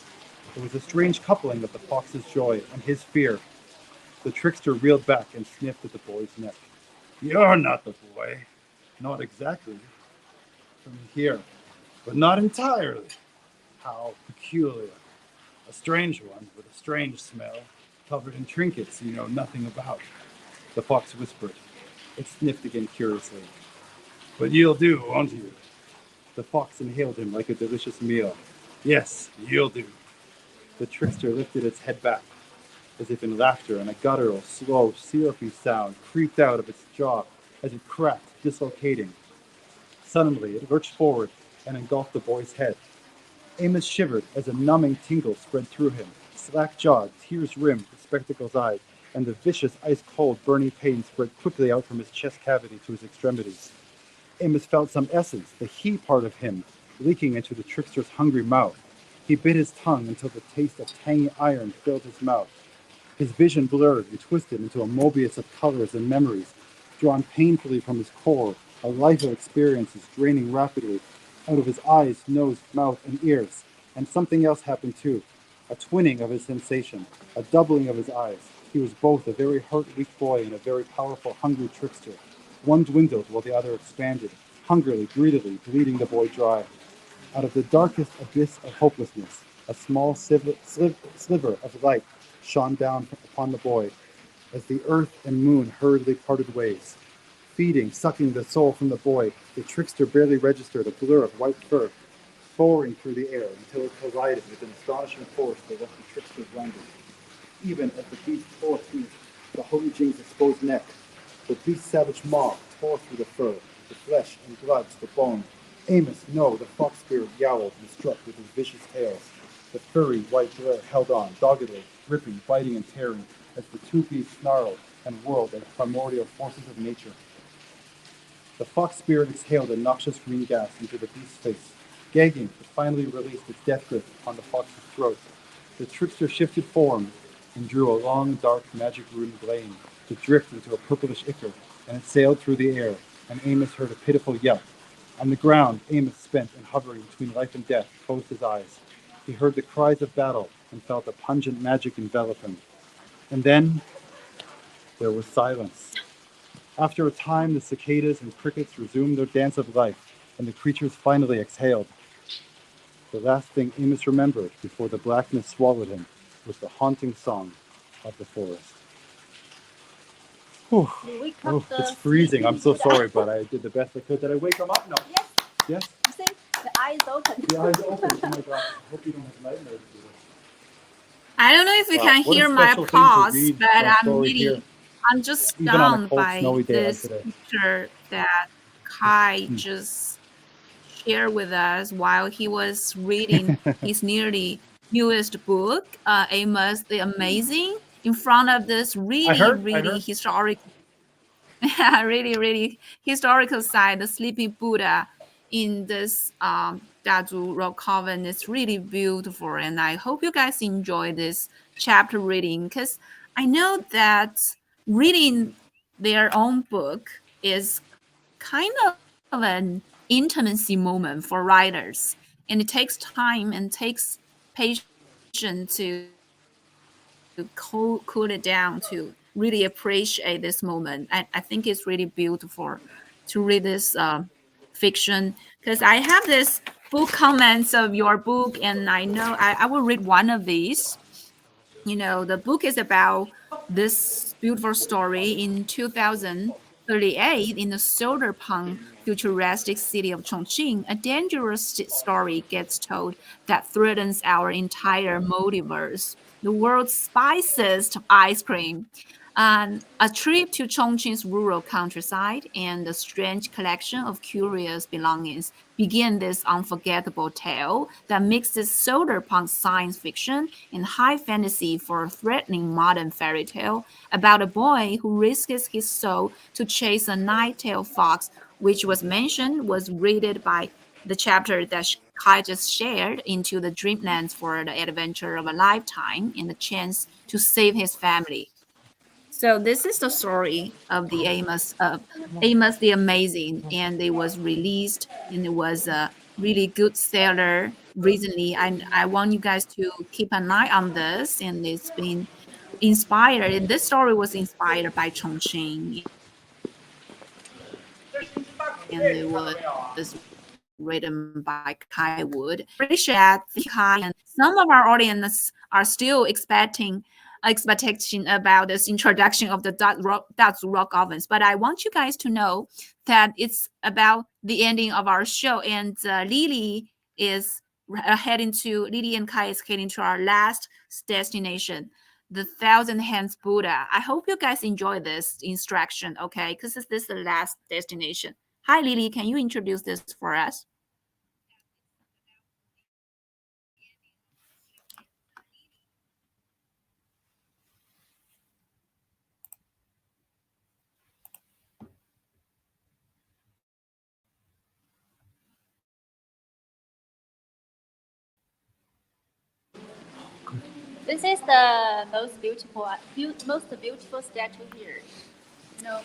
It was a strange coupling of the fox's joy and his fear. The trickster reeled back and sniffed at the boy's neck. "You're not the boy." "Not exactly. From here, but not entirely." "How peculiar." "A strange one with a strange smell, covered in trinkets you know nothing about." The fox whispered. It sniffed again curiously. "But you'll do, won't you?" The fox inhaled him like a delicious meal. "Yes, you'll do." The trickster lifted its head back, as if in laughter, and a guttural, slow, syrupy sound creeped out of its jaw as it cracked, dislocating. Suddenly, it lurched forward and engulfed the boy's head. Amos shivered as a numbing tingle spread through him. Slack-jawed, tears-rimmed, his spectacles eyed, and the vicious, ice-cold, burning pain spread quickly out from his chest cavity to his extremities. Amos felt some essence, the he part of him, leaking into the trickster's hungry mouth. He bit his tongue until the taste of tangy iron filled his mouth. His vision blurred and twisted into a Mobius of colors and memories, drawn painfully from his core, a life of experiences draining rapidly out of his eyes, nose, mouth, and ears. And something else happened too, a twinning of his sensation, a doubling of his eyes. He was both a very heart-weak boy and a very powerful, hungry trickster. One dwindled while the other expanded, hungrily, greedily, bleeding the boy dry. Out of the darkest abyss of hopelessness, a small sliver of light shone down upon the boy as the earth and moon hurriedly parted ways. feeding, sucking the soul from the boy, the trickster barely registered a blur of white fur soaring through the air until it collided with an astonishing force that left the trickster blinded. Even as the beast tore through the Holy Jing's exposed neck, the beast's savage maw tore through the fur, the flesh and blood to the bone. Amos, no, the fox spirit yowled and struck with his vicious tails. The furry white blur held on, doggedly, ripping, biting, and tearing, as the two beasts snarled and whirled like primordial forces of nature. The fox spirit exhaled a noxious green gas into the beast's face. Gagging, it finally released its death grip on the fox's throat. The trickster shifted form and drew a long, dark, magic-rune blade to drift into a purplish ichor, and it sailed through the air, and Amos heard a pitiful yelp. On the ground, Amos, spent and hovering between life and death, closed his eyes. He heard the cries of battle and felt a pungent magic envelop him. And then there was silence. After a time, the cicadas and crickets resumed their dance of life, and the creatures finally exhaled. The last thing Amos remembered before the blackness swallowed him was the haunting song of the forest. Whew. Oh, it's freezing. I'm so sorry, but I did the best I could. Did I wake them up? No. Yes. Yes? You see, the eyes open. The eyes open. Oh my gosh. I hope you don't have nightmares. I don't know if you can What a hear my special thing to pause, read but my I'm story really, here, I'm just even on a stunned cold, by snowy day like this today. picture that Kai just shared with us while he was reading his nearly newest book, Amos the Amazing, in front of this really historic, really historical site, the Sleeping Buddha in this Dazu Rock Carving is really beautiful, and I hope you guys enjoy this chapter reading, because I know that reading their own book is kind of an intimacy moment for writers, and it takes time and takes patience to cool it down to really appreciate this moment. I think it's really beautiful to read this fiction, because I have this book comments of your book, and I know I will read one of these. You know, the book is about this beautiful story in 2038 in the solarpunk futuristic city of Chongqing. A dangerous story gets told that threatens our entire multiverse. The world's spiciest ice cream, and a trip to Chongqing's rural countryside, and a strange collection of curious belongings begin this unforgettable tale that mixes solarpunk science fiction and high fantasy for a threatening modern fairy tale about a boy who risks his soul to chase a night-tailed fox, which was mentioned was rated by the chapter that Kai just shared into the dreamlands for the adventure of a lifetime and the chance to save his family. So this is the story of the Amos the Amazing, and it was released and it was a really good seller recently. I want you guys to keep an eye on this, and it's been inspired. This story was inspired by Chongqing, and it was written by Kai Wood. Appreciate that, Kai, and some of our audience are still expectation about this introduction of the Dazu Rock Carvings, but I want you guys to know that it's about the ending of our show, and Lily and Kai is heading to our last destination, the Thousand Hands Buddha. I hope you guys enjoy this instruction, okay? Because this is the last destination. Hi, Lily. Can you introduce this for us? This is the most beautiful statue here. You know,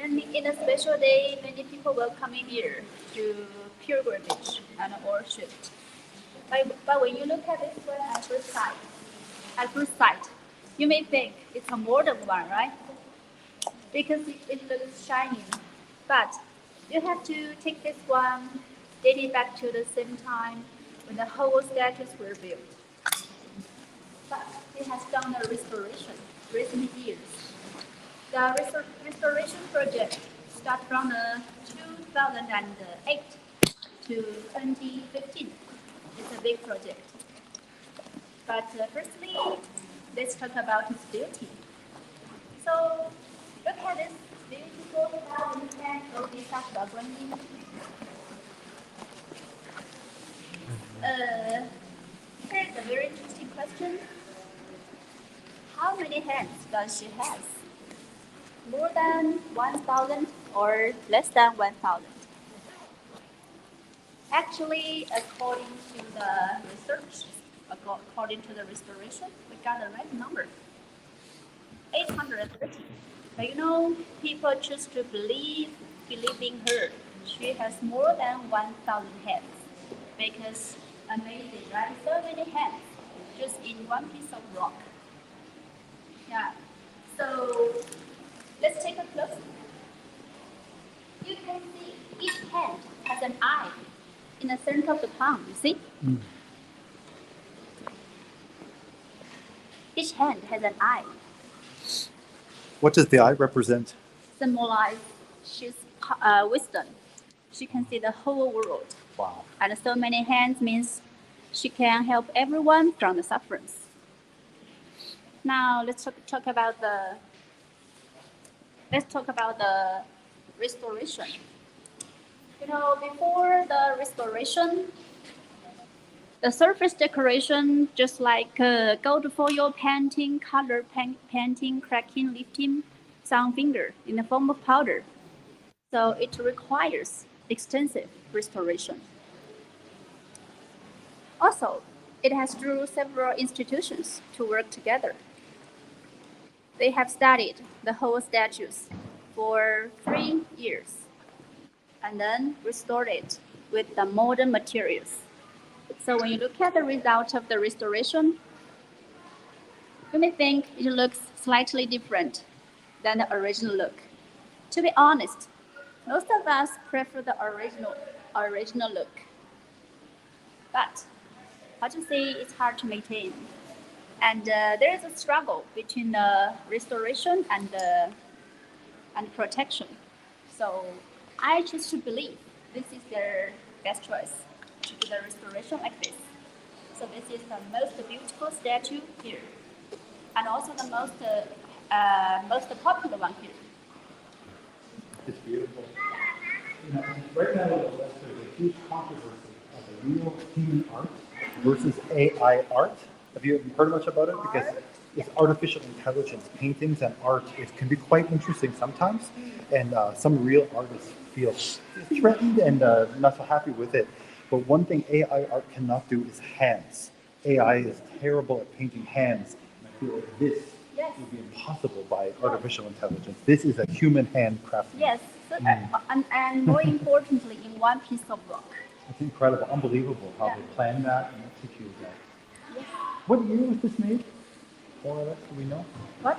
in a special day, many people will come in here to pilgrimage and worship. But when you look at this one at first sight, you may think it's a modern one, right? Because it looks shiny. But you have to take this one dating back to the same time when the whole statues were built. But it has done a restoration recent years. The restoration project started from 2008 to 2015. It's a big project. But firstly, let's talk about its beauty. So look at this beautiful garden of the Sakura Guanyin. Here's a very interesting question. How many hands does she have? More than 1,000 or less than 1,000? Actually, according to the research, according to the restoration, we got the right number. 830. But you know, people choose to believe in her. She has more than 1,000 hands. Because amazing, right? So many hands just in one piece of rock. Yeah. So let's take a close look. You can see each hand has an eye in the center of the palm. You see? Each hand has an eye. What does the eye represent? Symbolize she's wisdom. She can see the whole world. Wow. And so many hands means she can help everyone from the sufferings. Now let's talk about the restoration. You know, before the restoration, the surface decoration, just like gold foil painting, color painting, cracking, lifting some finger in the form of powder. So it requires extensive restoration. Also, it has drew several institutions to work together. They have studied the whole statues for 3 years and then restored it with the modern materials. So when you look at the result of the restoration, you may think it looks slightly different than the original look. To be honest, most of us prefer the original look. But how to say, it's hard to maintain. And there is a struggle between the restoration and protection. So I choose to believe this is their best choice to do the restoration like this. So this is the most beautiful statue here, and also the most popular one here. It's beautiful. You know, right now, there's a huge controversy of the real human art versus AI art. Have you heard much about it? Because it's artificial intelligence. Paintings and art, it can be quite interesting sometimes, and some real artists feel threatened and not so happy with it. But one thing AI art cannot do is hands. AI is terrible at painting hands. And I feel like this would be impossible by artificial intelligence. This is a human hand craftsman. Yes, so, and more importantly, in one piece of rock. It's incredible, unbelievable how they planned that and executed that. Yes. What year was this made? More or less, do we know? What?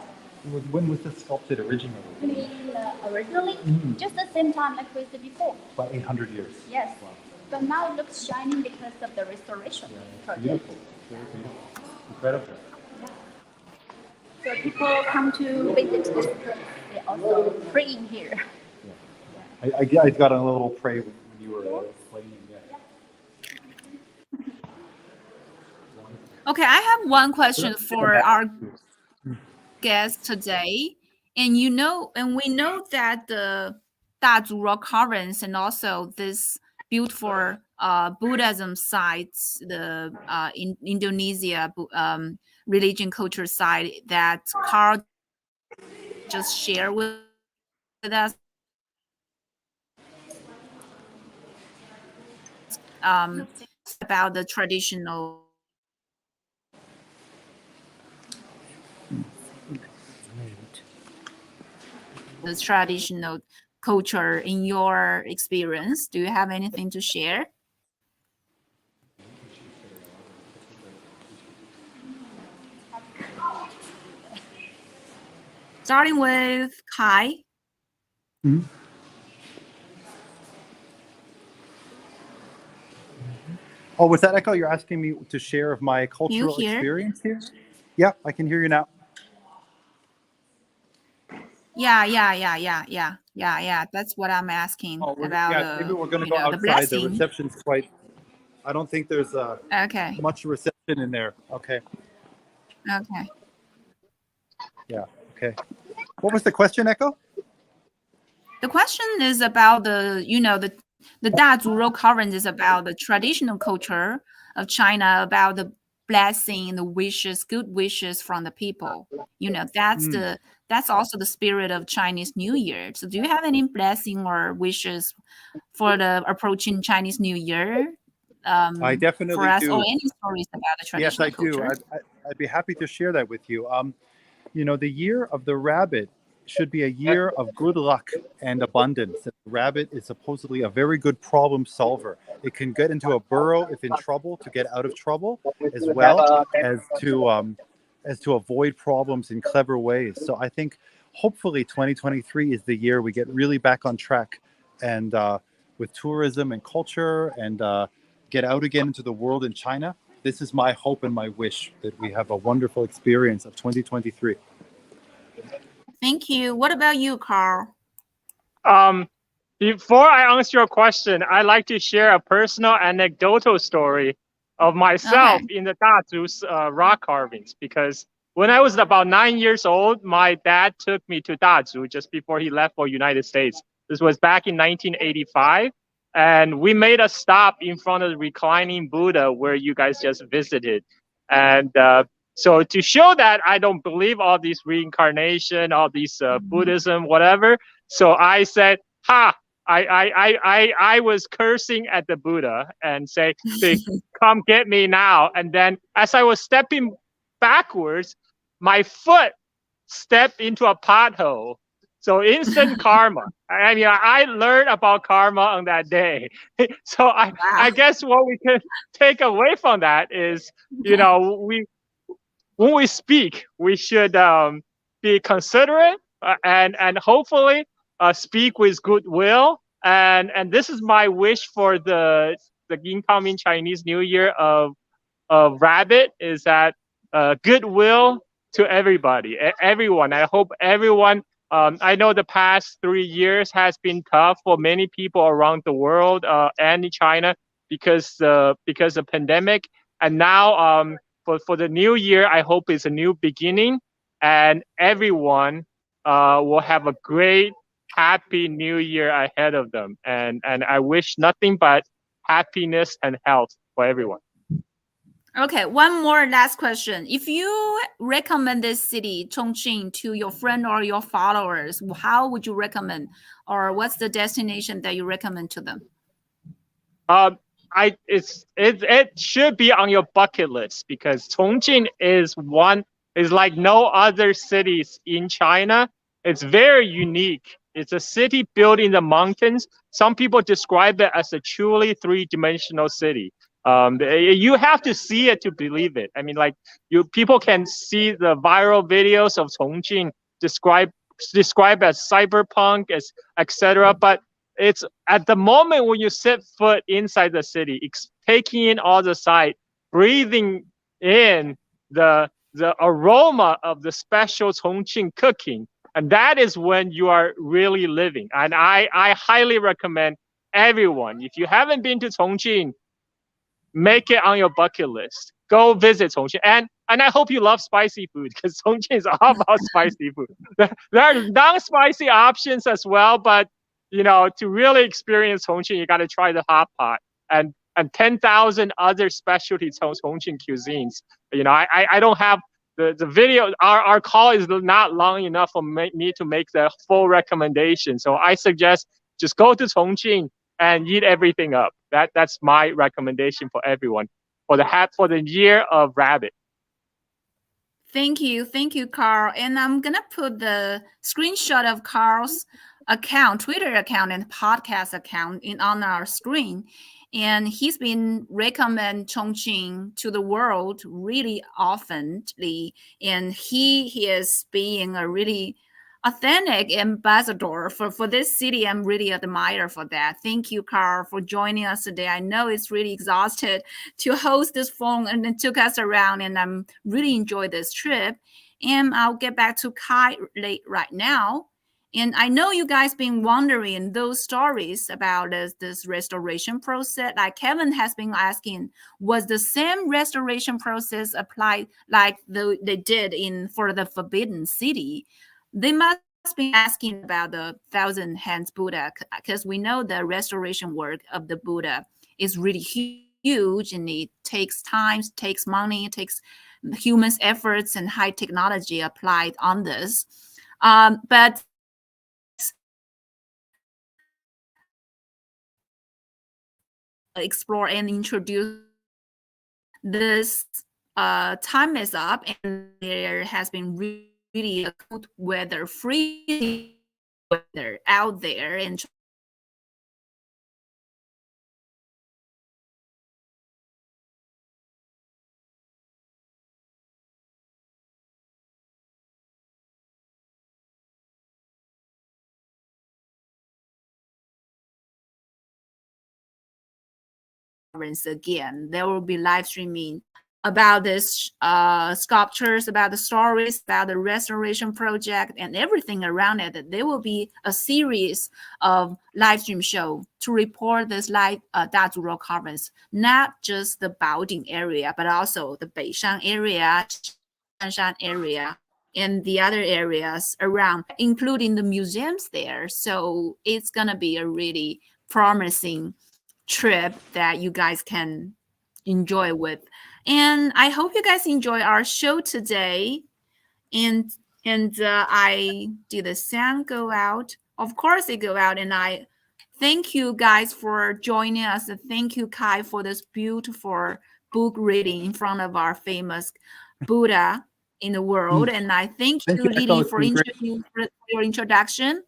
When was this sculpted originally? You mean originally? Just the same time like we said before. About 800 years. Yes. Wow. But now it looks shining because of the restoration project. Beautiful. Very beautiful. Incredible. So people come to visit this place. They also pray in here. Yeah. I got a little pray when you were explaining. Yeah. Okay, I have one question for our guest today. And we know that the Dazu Rock Carvings and also this beautiful Buddhism sites, the in Indonesia religion culture site that Carl just shared with us. About the traditional culture in your experience. Do you have anything to share? Starting with Kai. Mm-hmm. Oh, was that Eiko? You're asking me to share of my cultural experience here? Yeah, I can hear you now. Yeah. That's what I'm asking Oh, about. maybe we're going to You go know, the outside. The blessing. reception's quite. I don't think there's Okay. much reception in there. Okay. Okay. Yeah. Okay. What was the question, Echo? The question is about the Dazu Rock Carvings is about the traditional culture of China, about the blessing, the wishes, good wishes from the people. That's also the spirit of Chinese New Year. So do you have any blessing or wishes for the approaching Chinese New Year? I For definitely us, or do. any stories about the Yes, I traditional do. culture? I'd be happy to share that with you. The year of the rabbit should be a year of good luck and abundance. The rabbit is supposedly a very good problem solver. It can get into a burrow if in trouble to get out of trouble, as well as to avoid problems in clever ways. So I think hopefully 2023 is the year we get really back on track, and with tourism and culture, and get out again into the world in China. This is my hope and my wish, that we have a wonderful experience of 2023. Thank you. What about you, Carl? Before I answer your question, I'd like to share a personal anecdotal story of myself in the Dazu's rock carvings. Because when I was about 9 years old, my dad took me to Dazu just before he left for United States. This was back in 1985. And we made a stop in front of the reclining Buddha where you guys just visited. And so to show that I don't believe all these reincarnation, all these Buddhism, whatever. So I said, I was cursing at the Buddha and say, come get me now. And then as I was stepping backwards, my foot stepped into a pothole. So instant karma. I mean, I learned about karma on that day. So I guess what we can take away from that is, when we speak, we should be considerate and hopefully speak with goodwill. And this is my wish for the incoming Chinese New Year of Rabbit, is that goodwill to everybody, everyone. I hope everyone. I know the past 3 years has been tough for many people around the world and in China because of pandemic. And now for the new year, I hope it's a new beginning, and everyone will have a great, happy new year ahead of them. And I wish nothing but happiness and health for everyone. Okay, one more last question. If you recommend this city, Chongqing, to your friend or your followers, how would you recommend, or what's the destination that you recommend to them? It should be on your bucket list, because Chongqing is like no other cities in China. It's very unique. It's a city built in the mountains. Some people describe it as a truly three-dimensional city. You have to see it to believe it. I mean, like people can see the viral videos of Chongqing described as cyberpunk, as etc. But it's at the moment when you set foot inside the city, taking in all the sight, breathing in the aroma of the special Chongqing cooking, and that is when you are really living. And I highly recommend everyone, if you haven't been to Chongqing, make it on your bucket list. Go visit Chongqing. And I hope you love spicy food, because Chongqing is all about spicy food. There are non-spicy options as well, but to really experience Chongqing, you got to try the hot pot and 10,000 other specialty Chongqing cuisines. I don't have the video. Our call is not long enough for me to make the full recommendation. So I suggest just go to Chongqing and eat everything up. That's my recommendation for everyone for the year of Rabbit. Thank you, Carl. And I'm gonna put the screenshot of Carl's account, Twitter account, and podcast account on our screen. And he's been recommend Chongqing to the world really oftenly, and he is being a really authentic ambassador for this city. I'm really admire for that. Thank you, Carl, for joining us today. I know it's really exhausted to host this phone and it took us around, and I'm really enjoyed this trip. And I'll get back to Kai right now. And I know you guys been wondering those stories about this restoration process. Like Kevin has been asking, was the same restoration process applied like they did for the Forbidden City? They must be asking about the Thousand Hands Buddha, because we know the restoration work of the Buddha is really huge, and it takes time, takes money, it takes humans' efforts and high technology applied on this. But explore and introduce this time is up, and there has been really a good weather, free weather out there, and again. There will be live streaming about this sculptures, about the stories, about the restoration project, and everything around it. There will be a series of live stream show to report this live Dazu Rock Carvings, not just the Baoding area, but also the Beishan area, Shanshan area, and the other areas around, including the museums there. So it's gonna be a really promising trip that you guys can enjoy with. And I hope you guys enjoy our show today. And I did the sound go out. Of course it go out. And I thank you guys for joining us. And thank you, Kai, for this beautiful book reading in front of our famous Buddha in the world. And I thank you, Lily, for your introduction.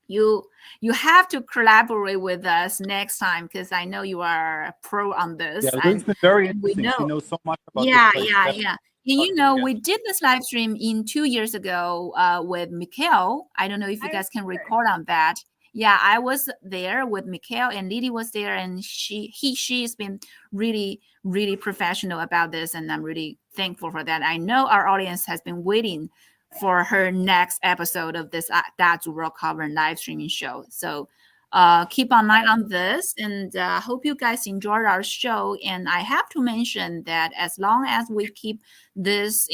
You have to collaborate with us next time, because I know you are a pro on this. Yeah, Lily's been very interesting. She knows so much about this place. Yeah. And we did this live stream 2 years ago with Mikhail. I don't know if you guys can record on that. Yeah, I was there with Mikhail, and Lily was there, and she's been really, really professional about this, and I'm really thankful for that. I know our audience has been waiting for her next episode of this Dazu Rock Carving live streaming show. So keep an eye on this, and hope you guys enjoyed our show. And I have to mention that as long as we keep this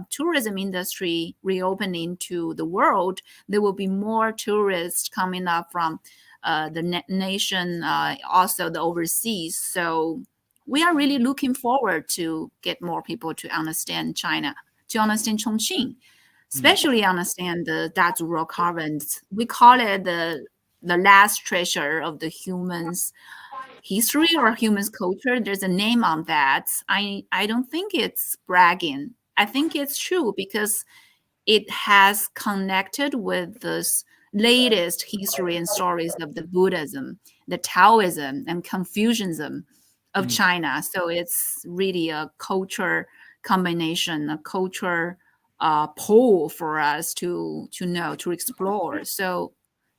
tourism industry reopening to the world, there will be more tourists coming up from the nation, also the overseas. So we are really looking forward to get more people to understand China, to understand Chongqing, especially understand the Dazu Rock Carvings. We call it the last treasure of the humans' history or humans' culture. There's a name on that. I don't think it's bragging. I think it's true, because it has connected with this latest history and stories of the Buddhism, the Taoism, and Confucianism of China. So it's really a culture combination, a culture poll for us to know, to explore. So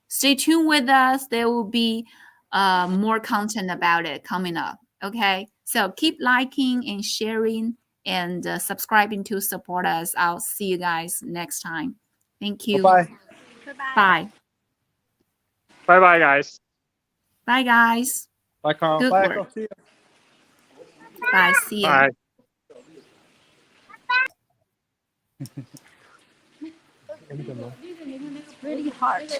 stay tuned with us. There will be more content about it coming up. Okay, so keep liking and sharing and subscribing to support us. I'll see you guys next time. Thank you. Bye. Bye. Bye, guys. Bye, guys. Bye, Carl. Good Bye, work. Eiko. See you. Bye. See you. Bye. Really hard.